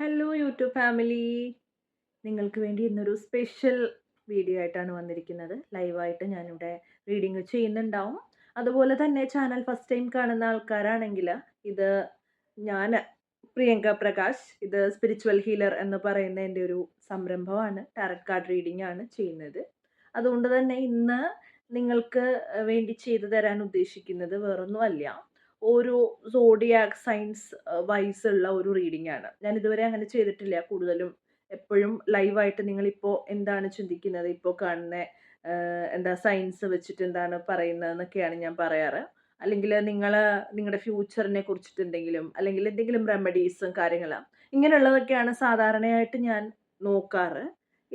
Hello YouTube family, നിങ്ങൾക്ക് വേണ്ടി ഇന്നൊരു സ്പെഷ്യൽ വീഡിയോ ആയിട്ടാണ് വന്നിരിക്കുന്നത്. ലൈവായിട്ട് ഞാനിവിടെ റീഡിങ് ചെയ്യുന്നുണ്ടാവും. അതുപോലെ തന്നെ ചാനൽ ഫസ്റ്റ് ടൈം കാണുന്ന ആൾക്കാരാണെങ്കിൽ ഇത് ഞാൻ പ്രിയങ്ക പ്രകാശ്, ഇത് സ്പിരിച്വൽ ഹീലർ എന്ന് പറയുന്ന എൻ്റെ ഒരു സംരംഭമാണ്. ടാരറ്റ് കാർഡ് റീഡിംഗ് ആണ് ചെയ്യുന്നത്. അതുകൊണ്ട് തന്നെ ഇന്ന് നിങ്ങൾക്ക് വേണ്ടി ചെയ്തു തരാൻ ഉദ്ദേശിക്കുന്നത് വേറൊന്നുമല്ല, ഓരോ സോഡിയാക് സയൻസ് വൈസ് ഉള്ള ഒരു റീഡിംഗ് ആണ്. ഞാൻ ഇതുവരെ അങ്ങനെ ചെയ്തിട്ടില്ല. കൂടുതലും എപ്പോഴും ലൈവായിട്ട് നിങ്ങളിപ്പോൾ എന്താണ് ചിന്തിക്കുന്നത്, ഇപ്പോൾ കാണുന്ന എന്താ സയൻസ് വെച്ചിട്ട് എന്താണ് പറയുന്നതെന്നൊക്കെയാണ് ഞാൻ പറയാറ്. അല്ലെങ്കിൽ നിങ്ങളുടെ ഫ്യൂച്ചറിനെ കുറിച്ചിട്ട് എന്തെങ്കിലും, അല്ലെങ്കിൽ എന്തെങ്കിലും റെമഡീസും കാര്യങ്ങളും ഇങ്ങനെയുള്ളതൊക്കെയാണ് സാധാരണയായിട്ട് ഞാൻ നോക്കാറ്.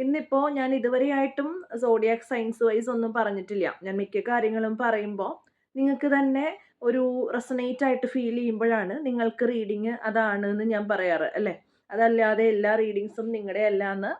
ഇന്നിപ്പോൾ ഞാൻ ഇതുവരെയായിട്ടും സോഡിയാക് സയൻസ് വൈസ് ഒന്നും പറഞ്ഞിട്ടില്ല. ഞാൻ മിക്ക കാര്യങ്ങളും പറയുമ്പോൾ നിങ്ങൾക്ക് തന്നെ ഒരു റെസൊനേറ്റ് ആയിട്ട് ഫീൽ ചെയ്യുമ്പോഴാണ് നിങ്ങൾക്ക് റീഡിങ് അതാണ് എന്ന് ഞാൻ പറയാറ് അല്ലേ. അതല്ലാതെ എല്ലാ റീഡിങ്സും നിങ്ങളുടെ അല്ല എന്ന്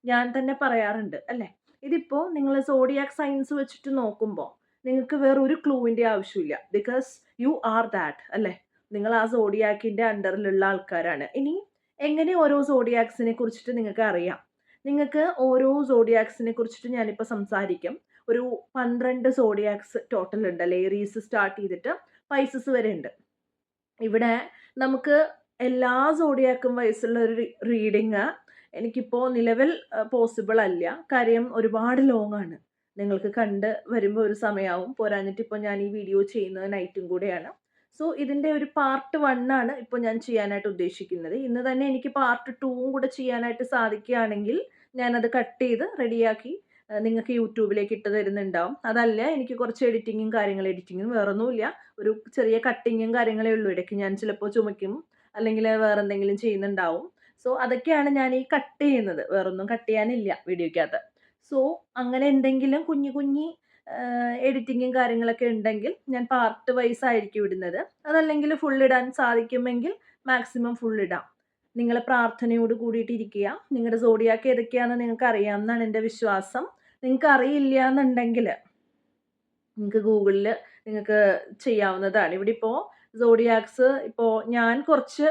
ഞാൻ തന്നെ പറയാറുണ്ട് അല്ലേ. ഇതിപ്പോൾ നിങ്ങൾ സോഡിയാക് സയൻസ് വെച്ചിട്ട് നോക്കുമ്പോൾ നിങ്ങൾക്ക് വേറൊരു ക്ലൂവിൻ്റെ ആവശ്യമില്ല. ബിക്കോസ് യു ആർ ദാറ്റ് അല്ലേ. നിങ്ങൾ ആ സോഡിയാക്കിൻ്റെ അണ്ടറിലുള്ള ആൾക്കാരാണ്. ഇനി എങ്ങനെ ഓരോ സോഡിയാക്സിനെ കുറിച്ചിട്ട് നിങ്ങൾക്ക് അറിയാം? നിങ്ങൾക്ക് ഓരോ സോഡിയാക്സിനെ കുറിച്ചിട്ട് ഞാനിപ്പോൾ സംസാരിക്കും. ഒരു 12 സോഡിയാക്സ് ടോട്ടൽ ഉണ്ട് അല്ലേ. ഏരീസ് സ്റ്റാർട്ട് ചെയ്തിട്ട് പൈസസ് വരെ ഉണ്ട്. ഇവിടെ നമുക്ക് എല്ലാ സോഡിയാക്കും വയസ്സുള്ള ഒരു റീഡിങ് എനിക്കിപ്പോൾ നിലവിൽ പോസിബിൾ അല്ല. കാര്യം ഒരുപാട് ലോങ് ആണ്. നിങ്ങൾക്ക് കണ്ട് വരുമ്പോൾ ഒരു സമയമാവും. പോരാഞ്ഞിട്ട് ഇപ്പോൾ ഞാൻ ഈ വീഡിയോ ചെയ്യുന്നത് നൈറ്റും കൂടെയാണ്. സോ ഇതിൻ്റെ ഒരു പാർട്ട് 1 ആണ് ഇപ്പോൾ ഞാൻ ചെയ്യാനായിട്ട് ഉദ്ദേശിക്കുന്നത്. ഇന്ന് തന്നെ എനിക്ക് പാർട്ട് 2 കൂടെ ചെയ്യാനായിട്ട് സാധിക്കുകയാണെങ്കിൽ ഞാനത് കട്ട് ചെയ്ത് റെഡിയാക്കി നിങ്ങൾക്ക് യൂട്യൂബിലേക്ക് ഇട്ട് തരുന്നുണ്ടാവും. അതല്ല, എനിക്ക് കുറച്ച് എഡിറ്റിങ്ങും വേറൊന്നുമില്ല. ഒരു ചെറിയ കട്ടിങ്ങും കാര്യങ്ങളേ ഉള്ളൂ. ഇടയ്ക്ക് ഞാൻ ചിലപ്പോൾ ചുമയ്ക്കും, അല്ലെങ്കിൽ വേറെ എന്തെങ്കിലും ചെയ്യുന്നുണ്ടാവും. സോ അതൊക്കെയാണ് ഞാൻ ഈ കട്ട് ചെയ്യുന്നത്. വേറൊന്നും കട്ട് ചെയ്യാനില്ല വീഡിയോയ്ക്കകത്ത്. സോ അങ്ങനെ എന്തെങ്കിലും കുഞ്ഞു കുഞ്ഞി എഡിറ്റിങ്ങും കാര്യങ്ങളൊക്കെ ഉണ്ടെങ്കിൽ ഞാൻ പാർട്ട് വൈസ് ആയിരിക്കും ഇടുന്നത്. അതല്ലെങ്കിൽ ഫുൾ ഇടാൻ സാധിക്കുമെങ്കിൽ മാക്സിമം ഫുൾ ഇടാം. നിങ്ങൾ പ്രാർത്ഥനയോട് കൂടിയിട്ട് ഇരിക്കുക. നിങ്ങളുടെ സോഡിയാക്ക് ഏതൊക്കെയാണെന്ന് നിങ്ങൾക്ക് അറിയാമെന്നാണ് എൻ്റെ വിശ്വാസം. നിങ്ങൾക്ക് അറിയില്ല എന്നുണ്ടെങ്കിൽ നിങ്ങൾക്ക് ഗൂഗിളിൽ നിങ്ങൾക്ക് ചെയ്യാവുന്നതാണ്. ഇവിടെ ഇപ്പോൾ സോഡിയാക്സ് ഇപ്പോൾ ഞാൻ കുറച്ച്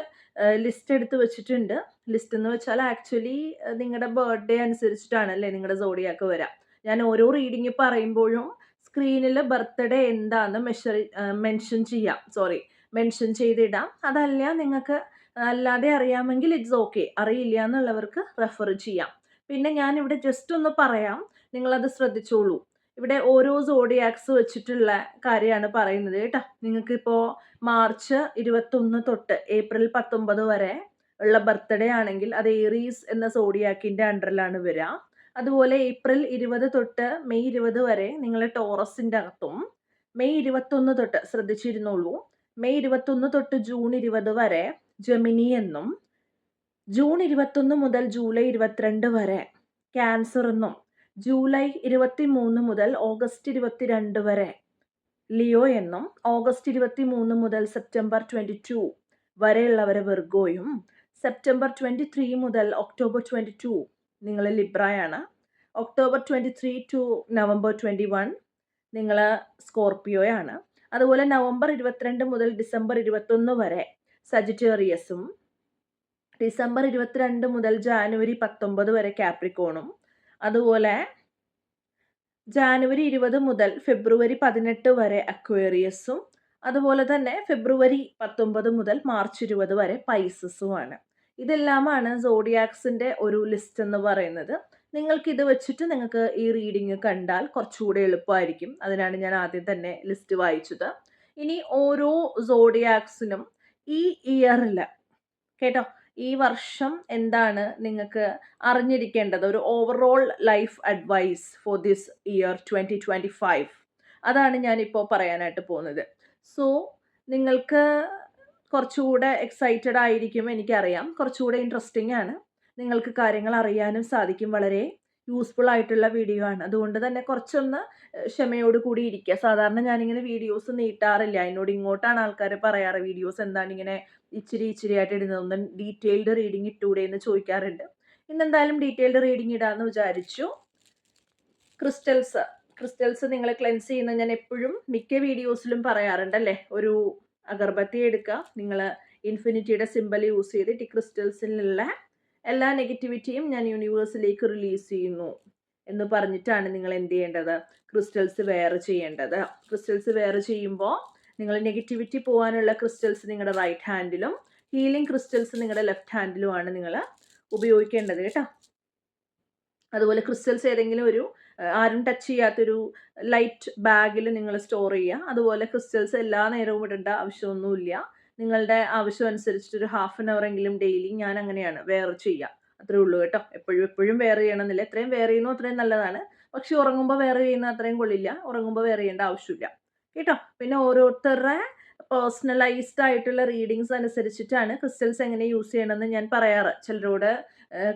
ലിസ്റ്റ് എടുത്ത് വെച്ചിട്ടുണ്ട്. ലിസ്റ്റ് എന്ന് വെച്ചാൽ ആക്ച്വലി നിങ്ങളുടെ ബർത്ത്ഡേ അനുസരിച്ചിട്ടാണ് അല്ലേ നിങ്ങളുടെ സോഡിയാക്ക് വരാം. ഞാൻ ഓരോ റീഡിങ് പറയുമ്പോഴും സ്ക്രീനിൽ ബർത്ത്ഡേ എന്താണെന്ന് മെൻഷൻ ചെയ്തിടാം. അതല്ല, നിങ്ങൾക്ക് അല്ലാതെ അറിയാമെങ്കിൽ ഇറ്റ്സ് ഓക്കെ. അറിയില്ല എന്നുള്ളവർക്ക് റെഫർ ചെയ്യാം. പിന്നെ ഞാനിവിടെ ജസ്റ്റ് ഒന്ന് പറയാം, നിങ്ങളത് ശ്രദ്ധിച്ചോളൂ. ഇവിടെ ഓരോ സോഡിയാക്സ് വെച്ചിട്ടുള്ള കാര്യമാണ് പറയുന്നത് കേട്ടോ. നിങ്ങൾക്കിപ്പോൾ മാർച്ച് 21 തൊട്ട് ഏപ്രിൽ 19 വരെ ഉള്ള ബർത്ത്ഡേ ആണെങ്കിൽ അത് ഏറീസ് എന്ന സോഡിയാക്കിൻ്റെ അണ്ടറിലാണ് വരിക. അതുപോലെ ഏപ്രിൽ 20 തൊട്ട് മെയ് 20 വരെ നിങ്ങൾ ടോറസിൻ്റെ അകത്തും, മെയ് 21 തൊട്ട് ശ്രദ്ധിച്ചിരുന്നോളൂ, മെയ് 21 തൊട്ട് ജൂൺ 20 വരെ ജെമിനി എന്നും, ജൂൺ 21 മുതൽ ജൂലൈ 22 വരെ ക്യാൻസർ എന്നും, ജൂലൈ 23 മുതൽ ഓഗസ്റ്റ് 22 വരെ ലിയോ എന്നും, ഓഗസ്റ്റ് 23 മുതൽ സെപ്റ്റംബർ 22 വരെയുള്ളവരെ വെർഗോയും, സെപ്റ്റംബർ 23 മുതൽ ഒക്ടോബർ 22 നിങ്ങൾ ലിബ്രയാണ്, ഒക്ടോബർ 23 ടു നവംബർ 21 നിങ്ങൾ സ്കോർപ്പിയോയാണ്. അതുപോലെ നവംബർ 22 മുതൽ ഡിസംബർ 21 വരെ സജിറ്റേറിയസും, ഡിസംബർ 22 മുതൽ ജാനുവരി 19 വരെ കാപ്രിക്കോണും, അതുപോലെ ജാനുവരി 20 മുതൽ ഫെബ്രുവരി 18 വരെ അക്വേറിയസും, അതുപോലെ തന്നെ ഫെബ്രുവരി 19 മുതൽ മാർച്ച് 20 വരെ പൈസസുമാണ്. ഇതെല്ലാമാണ് സോഡിയാക്സിൻ്റെ ഒരു ലിസ്റ്റ് എന്ന് പറയുന്നത്. നിങ്ങൾക്ക് ഇത് വെച്ചിട്ട് നിങ്ങൾക്ക് ഈ റീഡിങ് കണ്ടാൽ കുറച്ചുകൂടെ എളുപ്പമായിരിക്കും. അതിനാണ് ഞാൻ ആദ്യം തന്നെ ലിസ്റ്റ് വായിച്ചത്. ഇനി ഓരോ സോഡിയാക്സിനും ഈ ഇയറിൽ കേട്ടോ, ഈ വർഷം എന്താണ് നിങ്ങൾക്ക് അറിഞ്ഞിരിക്കേണ്ടത്, ഒരു overall life advice for this year 2025, അതാണ് ഞാനിപ്പോൾ പറയാനായിട്ട് പോകുന്നത്. സോ നിങ്ങൾക്ക് കുറച്ചുകൂടെ എക്സൈറ്റഡ് ആയിരിക്കും എനിക്കറിയാം. കുറച്ചുകൂടെ ഇൻട്രസ്റ്റിംഗ് ആണ്. നിങ്ങൾക്ക് കാര്യങ്ങൾ അറിയാനും സാധിക്കും. വളരെ യൂസ്ഫുൾ ആയിട്ടുള്ള വീഡിയോ ആണ്. അതുകൊണ്ട് തന്നെ കുറച്ചൊന്ന് ക്ഷമയോട് കൂടി ഇരിക്കുക. സാധാരണ ഞാനിങ്ങനെ വീഡിയോസ് നീട്ടാറില്ല. എന്നോട് ഇങ്ങോട്ടാണ് ആൾക്കാർ പറയാറ്, വീഡിയോസ് എന്താണ് ഇങ്ങനെ ഇച്ചിരി ആയിട്ട് ഇടുന്നത്, ഒന്നും ഡീറ്റെയിൽഡ് റീഡിങ് ഇട്ടൂടെ എന്ന് ചോദിക്കാറുണ്ട്. ഇന്നെന്തായാലും ഡീറ്റെയിൽഡ് റീഡിങ് ഇടാമെന്ന് വിചാരിച്ചു. ക്രിസ്റ്റൽസ് നിങ്ങൾ ക്ലെൻസ് ചെയ്യുന്ന ഞാൻ എപ്പോഴും മിക്ക വീഡിയോസിലും പറയാറുണ്ട് അല്ലേ. ഒരു അഗർബത്തി എടുക്കുക, നിങ്ങൾ ഇൻഫിനിറ്റിയുടെ സിമ്പൽ യൂസ് ചെയ്തിട്ട് ഈ ക്രിസ്റ്റൽസിലുള്ള എല്ലാ നെഗറ്റിവിറ്റിയും ഞാൻ യൂണിവേഴ്സിലേക്ക് റിലീസ് ചെയ്യുന്നു എന്ന് പറഞ്ഞിട്ടാണ് നിങ്ങൾ എന്ത് ചെയ്യേണ്ടത്, ക്രിസ്റ്റൽസ് വെയർ ചെയ്യേണ്ടത്. ക്രിസ്റ്റൽസ് വെയർ ചെയ്യുമ്പോൾ നിങ്ങൾ നെഗറ്റിവിറ്റി പോകാനുള്ള ക്രിസ്റ്റൽസ് നിങ്ങളുടെ റൈറ്റ് ഹാൻഡിലും ഹീലിംഗ് ക്രിസ്റ്റൽസ് നിങ്ങളുടെ ലെഫ്റ്റ് ഹാൻഡിലുമാണ് നിങ്ങൾ ഉപയോഗിക്കേണ്ടത് കേട്ടോ. അതുപോലെ ക്രിസ്റ്റൽസ് ഏതെങ്കിലും ഒരു ആരും ടച്ച് ചെയ്യാത്തൊരു ലൈറ്റ് ബാഗിൽ നിങ്ങൾ സ്റ്റോർ ചെയ്യുക. അതുപോലെ ക്രിസ്റ്റൽസ് എല്ലാ നേരവും ഇടേണ്ട ആവശ്യമൊന്നുമില്ല. നിങ്ങളുടെ ആവശ്യം അനുസരിച്ചിട്ട് ഒരു ഹാഫ് ആൻ അവർ എങ്കിലും ഡെയിലി ഞാൻ അങ്ങനെയാണ് വെയർ ചെയ്യുക. അത്രേ ഉള്ളൂ കേട്ടോ. എപ്പോഴും വെയർ ചെയ്യണമെന്നില്ല. എത്രയും വെയർ ചെയ്യുന്നു അത്രയും നല്ലതാണ്. പക്ഷെ ഉറങ്ങുമ്പോൾ വെയർ ചെയ്യുന്ന അത്രയും കൊള്ളില്ല. ഉറങ്ങുമ്പോൾ വെയർ ചെയ്യേണ്ട ആവശ്യമില്ല കേട്ടോ. പിന്നെ ഓരോരുത്തരുടെ പേഴ്സണലൈസ്ഡ് ആയിട്ടുള്ള റീഡിങ്സ് അനുസരിച്ചിട്ടാണ് ക്രിസ്റ്റൽസ് എങ്ങനെ യൂസ് ചെയ്യണമെന്ന് ഞാൻ പറയാറ്. ചിലരോട്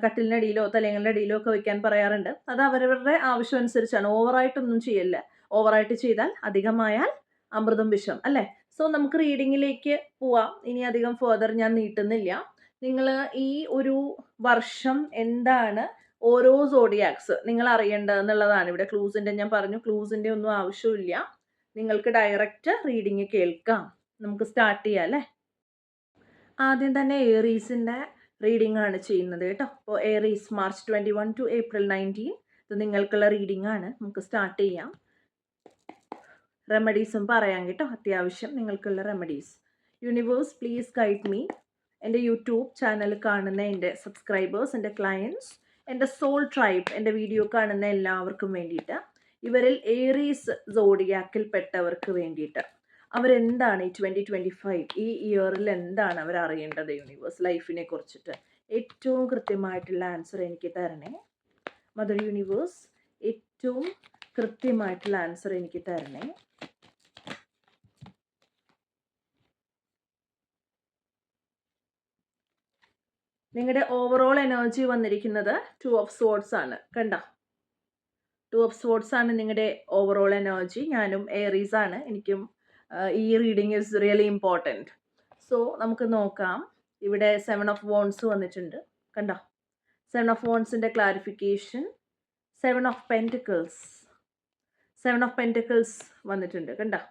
കട്ടിലിനടിയിലോ തലങ്ങളുടെ അടിയിലോ ഒക്കെ വയ്ക്കാൻ പറയാറുണ്ട്. അത് അവരവരുടെ ആവശ്യം അനുസരിച്ചാണ്. ഓവറായിട്ടൊന്നും ചെയ്യല്ല. ഓവറായിട്ട് ചെയ്താൽ അധികമായാൽ അമൃതം വിഷം അല്ലേ. സോ നമുക്ക് റീഡിങ്ങിലേക്ക് പോവാം. ഇനി അധികം ഫർദർ ഞാൻ നീട്ടുന്നില്ല. നിങ്ങൾ ഈ ഒരു വർഷം എന്താണ് ഓരോ സോഡിയാക്സ് നിങ്ങൾ അറിയേണ്ടതെന്നുള്ളതാണ്. ഇവിടെ ക്ലൂസിൻ്റെ ഞാൻ പറഞ്ഞു, ക്ലൂസിൻ്റെ ഒന്നും ആവശ്യമില്ല. നിങ്ങൾക്ക് ഡയറക്റ്റ് റീഡിങ് കേൾക്കാം. നമുക്ക് സ്റ്റാർട്ട് ചെയ്യാം അല്ലേ. ആദ്യം തന്നെ ഏറീസിൻ്റെ റീഡിംഗ് ആണ് ചെയ്യുന്നത് കേട്ടോ. അപ്പോൾ ഏറീസ് March 21 to April 19 ഇത് നിങ്ങൾക്കുള്ള റീഡിംഗ് ആണ്. നമുക്ക് സ്റ്റാർട്ട് ചെയ്യാം. റെമഡീസും പറയാം കേട്ടോ, അത്യാവശ്യം നിങ്ങൾക്കുള്ള remedies. Universe please guide me. എൻ്റെ യൂട്യൂബ് ചാനൽ കാണുന്ന എൻ്റെ സബ്സ്ക്രൈബേഴ്സ്, എൻ്റെ ക്ലയൻറ്റ്സ്, എൻ്റെ സോൾ ട്രൈബ്, എൻ്റെ വീഡിയോ കാണുന്ന എല്ലാവർക്കും വേണ്ടിയിട്ട്, ഇവരിൽ ഏറീസ് സോഡിയാക്കിൽ പെട്ടവർക്ക് വേണ്ടിയിട്ട് അവരെന്താണ് ഈ 2025 ഈ ഇയറിൽ എന്താണ് അവർ അറിയേണ്ടത് യൂണിവേഴ്സ് ലൈഫിനെ കുറിച്ചിട്ട് ഏറ്റവും കൃത്യമായിട്ടുള്ള ആൻസർ എനിക്ക് തരണേ. മദർ യൂണിവേഴ്സ് ഏറ്റവും കൃത്യമായിട്ടുള്ള ആൻസർ എനിക്ക് തരണേ. നിങ്ങളുടെ ഓവറോൾ എനർജി വന്നിരിക്കുന്നത് 2 of Swords ആണ്. കണ്ട 2 of Swords ആണ് നിങ്ങളുടെ ഓവറോൾ എനർജി. ഞാനും ഏറീസ് ആണ്. എനിക്കും ഈ reading is really important. So നമുക്ക് നോക്കാം. ഇവിടെ 7 of Wands വന്നിട്ടുണ്ട്. കണ്ടോ 7 of Wandsൻ്റെ clarification, 7 of Pentacles, 7 of Pentacles വന്നിട്ടുണ്ട്. കണ്ടോ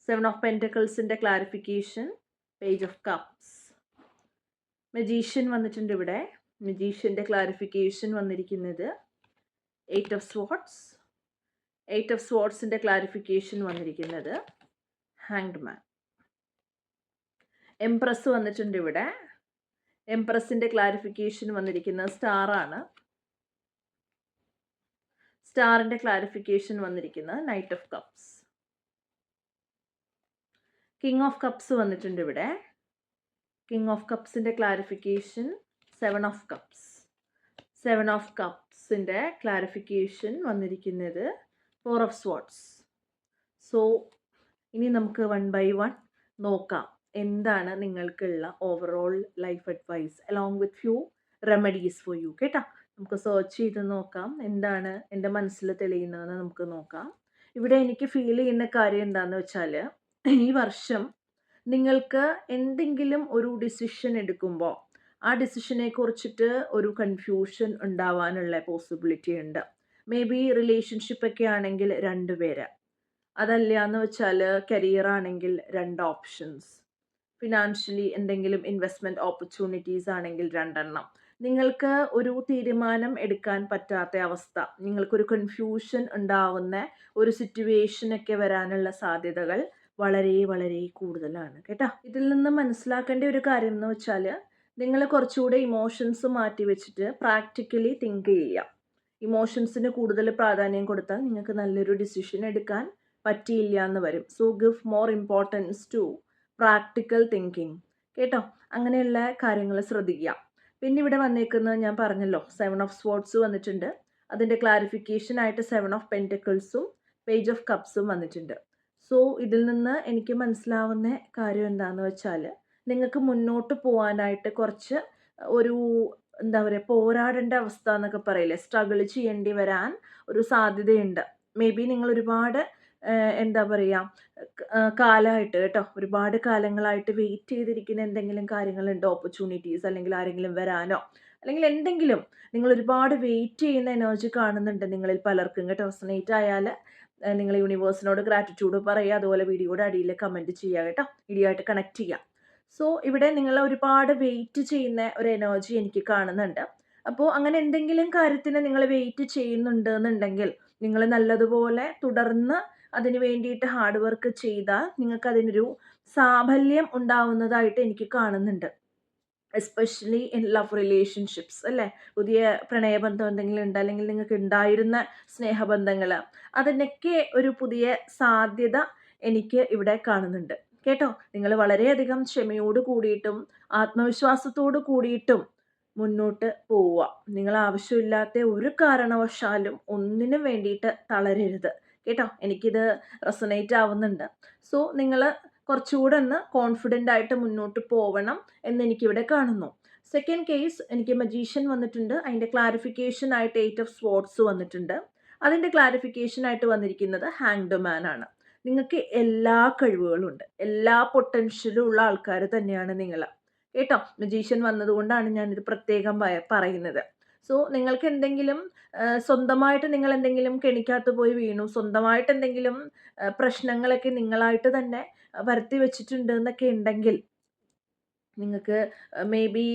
7 of Pentaclesൻ്റെ clarification, page of cups, magician വന്നിട്ടുണ്ട്. ഇവിടെ മജീഷ്യൻ്റെ ക്ലാരിഫിക്കേഷൻ വന്നിരിക്കുന്നത് 8 of Swords, 8 of Swordsൻ്റെ ക്ലാരിഫിക്കേഷൻ വന്നിരിക്കുന്നത് ഹാങ്ഡ് മാൻ. എംപ്രസ് വന്നിട്ടുണ്ട്. ഇവിടെ എംപ്രസിൻ്റെ ക്ലാരിഫിക്കേഷൻ വന്നിരിക്കുന്നത് സ്റ്റാർ ആണ്. സ്റ്റാറിൻ്റെ ക്ലാരിഫിക്കേഷൻ വന്നിരിക്കുന്നത് knight of cups. King of cups വന്നിട്ടുണ്ട്. ഇവിടെ കിങ് ഓഫ് കപ്സിൻ്റെ ക്ലാരിഫിക്കേഷൻ 7 of Cups. 7 of Cupsൻ്റെ ക്ലാരിഫിക്കേഷൻ വന്നിരിക്കുന്നത് 4 of Swords. സോ ഇനി നമുക്ക് 1 by 1 നോക്കാം എന്താണ് നിങ്ങൾക്കുള്ള overall life advice along with few remedies for you കേട്ടോ. നമുക്ക് സെർച്ച് ചെയ്ത് നോക്കാം എന്താണ് എൻ്റെ മനസ്സിൽ തെളിയുന്നതെന്ന് നമുക്ക് നോക്കാം. ഇവിടെ എനിക്ക് ഫീൽ ചെയ്യുന്ന കാര്യം എന്താണെന്ന് വെച്ചാൽ ഈ വർഷം നിങ്ങൾക്ക് എന്തെങ്കിലും ഒരു ഡിസിഷൻ എടുക്കുമ്പോൾ ആ ഡിസിഷനെ കുറിച്ചിട്ട് ഒരു കൺഫ്യൂഷൻ ഉണ്ടാവാനുള്ള പോസിബിലിറ്റി ഉണ്ട്. മേ ബി റിലേഷൻഷിപ്പൊക്കെ ആണെങ്കിൽ 2 പേര്, അതല്ല എന്ന് വെച്ചാൽ കരിയർ ആണെങ്കിൽ 2 ഓപ്ഷൻസ്, ഫിനാൻഷ്യലി എന്തെങ്കിലും ഇൻവെസ്റ്റ്മെൻറ്റ് ഓപ്പർച്യൂണിറ്റീസ് ആണെങ്കിൽ 2 എണ്ണം. നിങ്ങൾക്ക് ഒരു തീരുമാനം എടുക്കാൻ പറ്റാത്ത അവസ്ഥ, നിങ്ങൾക്കൊരു കൺഫ്യൂഷൻ ഉണ്ടാവുന്ന ഒരു സിറ്റുവേഷനൊക്കെ വരാനുള്ള സാധ്യതകൾ വളരെ വളരെ കൂടുതലാണ് കേട്ടോ. ഇതിൽ നിന്ന് മനസ്സിലാക്കേണ്ട ഒരു കാര്യം എന്ന് വെച്ചാൽ നിങ്ങൾ കുറച്ചുകൂടെ ഇമോഷൻസ് മാറ്റി വെച്ചിട്ട് പ്രാക്ടിക്കലി തിങ്ക് ചെയ്യുക. ഇമോഷൻസിന് കൂടുതൽ പ്രാധാന്യം കൊടുത്താൽ നിങ്ങൾക്ക് നല്ലൊരു ഡിസിഷൻ എടുക്കാൻ പറ്റിയില്ല എന്ന് വരും. So give more importance to practical thinking കേട്ടോ. അങ്ങനെയുള്ള കാര്യങ്ങൾ ശ്രദ്ധിക്കുക. പിന്നെ ഇവിടെ വന്നേക്കുന്നത് ഞാൻ പറഞ്ഞല്ലോ 7 of Swords വന്നിട്ടുണ്ട്. അതിൻ്റെ ക്ലാരിഫിക്കേഷൻ ആയിട്ട് 7 of Pentaclesഉം പേജ് ഓഫ് കപ്സും വന്നിട്ടുണ്ട്. സോ ഇതിൽ നിന്ന് എനിക്ക് മനസ്സിലാവുന്ന കാര്യം എന്താണെന്ന് വെച്ചാൽ നിങ്ങൾക്ക് മുന്നോട്ട് പോകാനായിട്ട് കുറച്ച് ഒരു എന്താ പറയുക പോരാടേണ്ട അവസ്ഥ എന്നൊക്കെ പറയില്ലേ, സ്ട്രഗിൾ ചെയ്യേണ്ടി വരാൻ ഒരു സാധ്യതയുണ്ട്. മേ ബി നിങ്ങൾ ഒരുപാട് എന്താ പറയുക കാലമായിട്ട് കേട്ടോ, ഒരുപാട് കാലങ്ങളായിട്ട് വെയിറ്റ് ചെയ്തിരിക്കുന്ന എന്തെങ്കിലും കാര്യങ്ങളുണ്ടോ, ഓപ്പർച്യൂണിറ്റീസ്, അല്ലെങ്കിൽ ആരെങ്കിലും വരാനോ, അല്ലെങ്കിൽ എന്തെങ്കിലും നിങ്ങൾ ഒരുപാട് വെയിറ്റ് ചെയ്യുന്ന എനർജി കാണുന്നുണ്ട് നിങ്ങളിൽ പലർക്കും കേട്ടോ. റെസൊനേറ്റ് ആയാൽ നിങ്ങൾ യൂണിവേഴ്സിനോട് ഗ്രാറ്റിറ്റ്യൂഡ് പറയുക. അതുപോലെ വീഡിയോയുടെ അടിയിൽ കമൻറ്റ് ചെയ്യുക കേട്ടോ, വീഡിയോ ആയിട്ട് കണക്ട് ചെയ്യുക. സോ ഇവിടെ നിങ്ങൾ ഒരുപാട് വെയിറ്റ് ചെയ്യുന്ന ഒരു എനർജി എനിക്ക് കാണുന്നുണ്ട്. അപ്പോൾ അങ്ങനെ എന്തെങ്കിലും കാര്യത്തിന് നിങ്ങൾ വെയിറ്റ് ചെയ്യുന്നുണ്ട് എന്നുണ്ടെങ്കിൽ നിങ്ങൾ നല്ലതുപോലെ തുടർന്ന് അതിന് വേണ്ടിയിട്ട് ഹാർഡ് വർക്ക് ചെയ്താൽ നിങ്ങൾക്ക് അതിനൊരു സാഫല്യം ഉണ്ടാവുന്നതായിട്ട് എനിക്ക് കാണുന്നുണ്ട്. എസ്പെഷ്യലി ഇൻ ലവ് റിലേഷൻഷിപ്സ് അല്ലേ? പുതിയ പ്രണയബന്ധം എന്തെങ്കിലും ഉണ്ട്, അല്ലെങ്കിൽ നിങ്ങൾക്ക് ഉണ്ടായിരുന്ന സ്നേഹബന്ധങ്ങൾ, അതിനൊക്കെ ഒരു പുതിയ സാധ്യത എനിക്ക് ഇവിടെ കാണുന്നുണ്ട് കേട്ടോ. നിങ്ങൾ വളരെയധികം ക്ഷമയോട് കൂടിയിട്ടും ആത്മവിശ്വാസത്തോട് കൂടിയിട്ടും മുന്നോട്ട് പോവുക. നിങ്ങൾ ആവശ്യമില്ലാത്ത ഒരു കാരണവശാലും ഒന്നിനും വേണ്ടിയിട്ട് തളരരുത് കേട്ടോ. എനിക്കിത് റെസൊനേറ്റ് ആവുന്നുണ്ട്. സോ നിങ്ങൾ കുറച്ചുകൂടെ ഒന്ന് കോൺഫിഡൻ്റ് ആയിട്ട് മുന്നോട്ട് പോവണം എന്നെനിക്കിവിടെ കാണുന്നു. സെക്കൻഡ് കേസ് എനിക്ക് മജീഷ്യൻ വന്നിട്ടുണ്ട്. അതിൻ്റെ ക്ലാരിഫിക്കേഷൻ ആയിട്ട് 8 ഓഫ് സ്വോർഡ്സ് വന്നിട്ടുണ്ട്. അതിൻ്റെ ക്ലാരിഫിക്കേഷൻ ആയിട്ട് വന്നിരിക്കുന്നത് ഹാങ്ഡ് മാൻ ആണ്. നിങ്ങൾക്ക് എല്ലാ കഴിവുകളും ഉണ്ട്, എല്ലാ പൊട്ടൻഷ്യലും ഉള്ള ആൾക്കാർ തന്നെയാണ് നിങ്ങൾ കേട്ടോ. മജീഷ്യൻ വന്നതുകൊണ്ടാണ് ഞാനിത് പ്രത്യേകം പറയുന്നത്. സോ നിങ്ങൾക്ക് എന്തെങ്കിലും സ്വന്തമായിട്ട് നിങ്ങൾ എന്തെങ്കിലും കെണിക്കകത്ത് പോയി വീണു, സ്വന്തമായിട്ട് എന്തെങ്കിലും പ്രശ്നങ്ങളൊക്കെ നിങ്ങളായിട്ട് തന്നെ വരുത്തി വെച്ചിട്ടുണ്ട് എന്നൊക്കെ ഉണ്ടെങ്കിൽ നിങ്ങൾക്ക് മേ ബി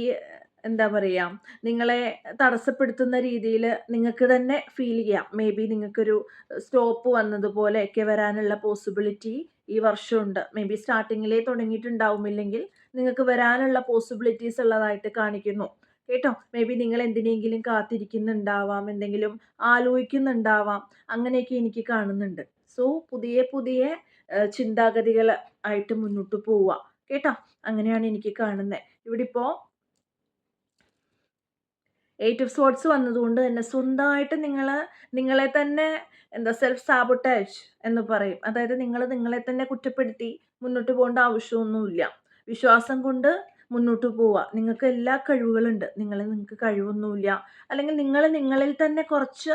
എന്താ പറയുക, നിങ്ങളെ തടസ്സപ്പെടുത്തുന്ന രീതിയിൽ നിങ്ങൾക്ക് തന്നെ ഫീൽ ചെയ്യാം. മേ ബി നിങ്ങൾക്കൊരു സ്റ്റോപ്പ് വന്നതുപോലെയൊക്കെ വരാനുള്ള പോസിബിലിറ്റി ഈ വർഷമുണ്ട്. മേ ബി സ്റ്റാർട്ടിങ്ങിലേ തുടങ്ങിയിട്ടുണ്ടാവുമില്ലെങ്കിൽ നിങ്ങൾക്ക് വരാനുള്ള പോസിബിലിറ്റീസ് ഉള്ളതായിട്ട് കാണിക്കുന്നു കേട്ടോ. മേ ബി നിങ്ങൾ എന്തിനെങ്കിലും കാത്തിരിക്കുന്നുണ്ടാവാം, എന്തെങ്കിലും ആലോചിക്കുന്നുണ്ടാവാം, അങ്ങനെയൊക്കെ എനിക്ക് കാണുന്നുണ്ട്. സോ പുതിയ പുതിയ ചിന്താഗതികൾ ആയിട്ട് മുന്നോട്ട് പോവുക കേട്ടോ. അങ്ങനെയാണ് എനിക്ക് കാണുന്നത്. ഇവിടെ ഇപ്പോൾ 8 ഓഫ് സ്വോർഡ്സ് വന്നതുകൊണ്ട് തന്നെ സ്വന്തമായിട്ട് നിങ്ങളെ തന്നെ എന്താ സെൽഫ് സാബോട്ടാജ് എന്ന് പറയും. അതായത് നിങ്ങൾ നിങ്ങളെ തന്നെ കുറ്റപ്പെടുത്തി മുന്നോട്ട് പോകേണ്ട ആവശ്യമൊന്നുമില്ല. വിശ്വാസം കൊണ്ട് മുന്നോട്ട് പോവുക. നിങ്ങൾക്ക് എല്ലാ കഴിവുകളുണ്ട്, നിങ്ങൾക്ക് കഴിവൊന്നുമില്ല, അല്ലെങ്കിൽ നിങ്ങൾ നിങ്ങളിൽ തന്നെ കുറച്ച്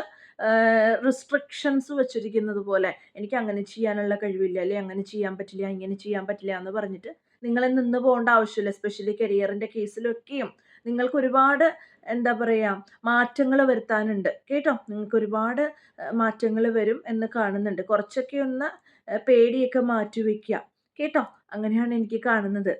റിസ്ട്രിക്ഷൻസ് വെച്ചിരിക്കുന്നത് പോലെ എനിക്ക് അങ്ങനെ ചെയ്യാനുള്ള കഴിവില്ല, അല്ലെങ്കിൽ അങ്ങനെ ചെയ്യാൻ പറ്റില്ല, ഇങ്ങനെ ചെയ്യാൻ പറ്റില്ല എന്ന് പറഞ്ഞിട്ട് നിങ്ങളെ നിന്ന് പോകേണ്ട ആവശ്യമില്ല. എസ്പെഷ്യലി കരിയറിൻ്റെ കേസിലൊക്കെയും നിങ്ങൾക്ക് ഒരുപാട് എന്താ പറയുക മാറ്റങ്ങൾ വരുത്താനുണ്ട് കേട്ടോ. നിങ്ങൾക്ക് ഒരുപാട് മാറ്റങ്ങൾ വരും എന്ന് കാണുന്നുണ്ട്. കുറച്ചൊക്കെ ഒന്ന് പേടിയൊക്കെ മാറ്റി വയ്ക്കുക കേട്ടോ. അങ്ങനെയാണ് എനിക്ക് കാണുന്നത്.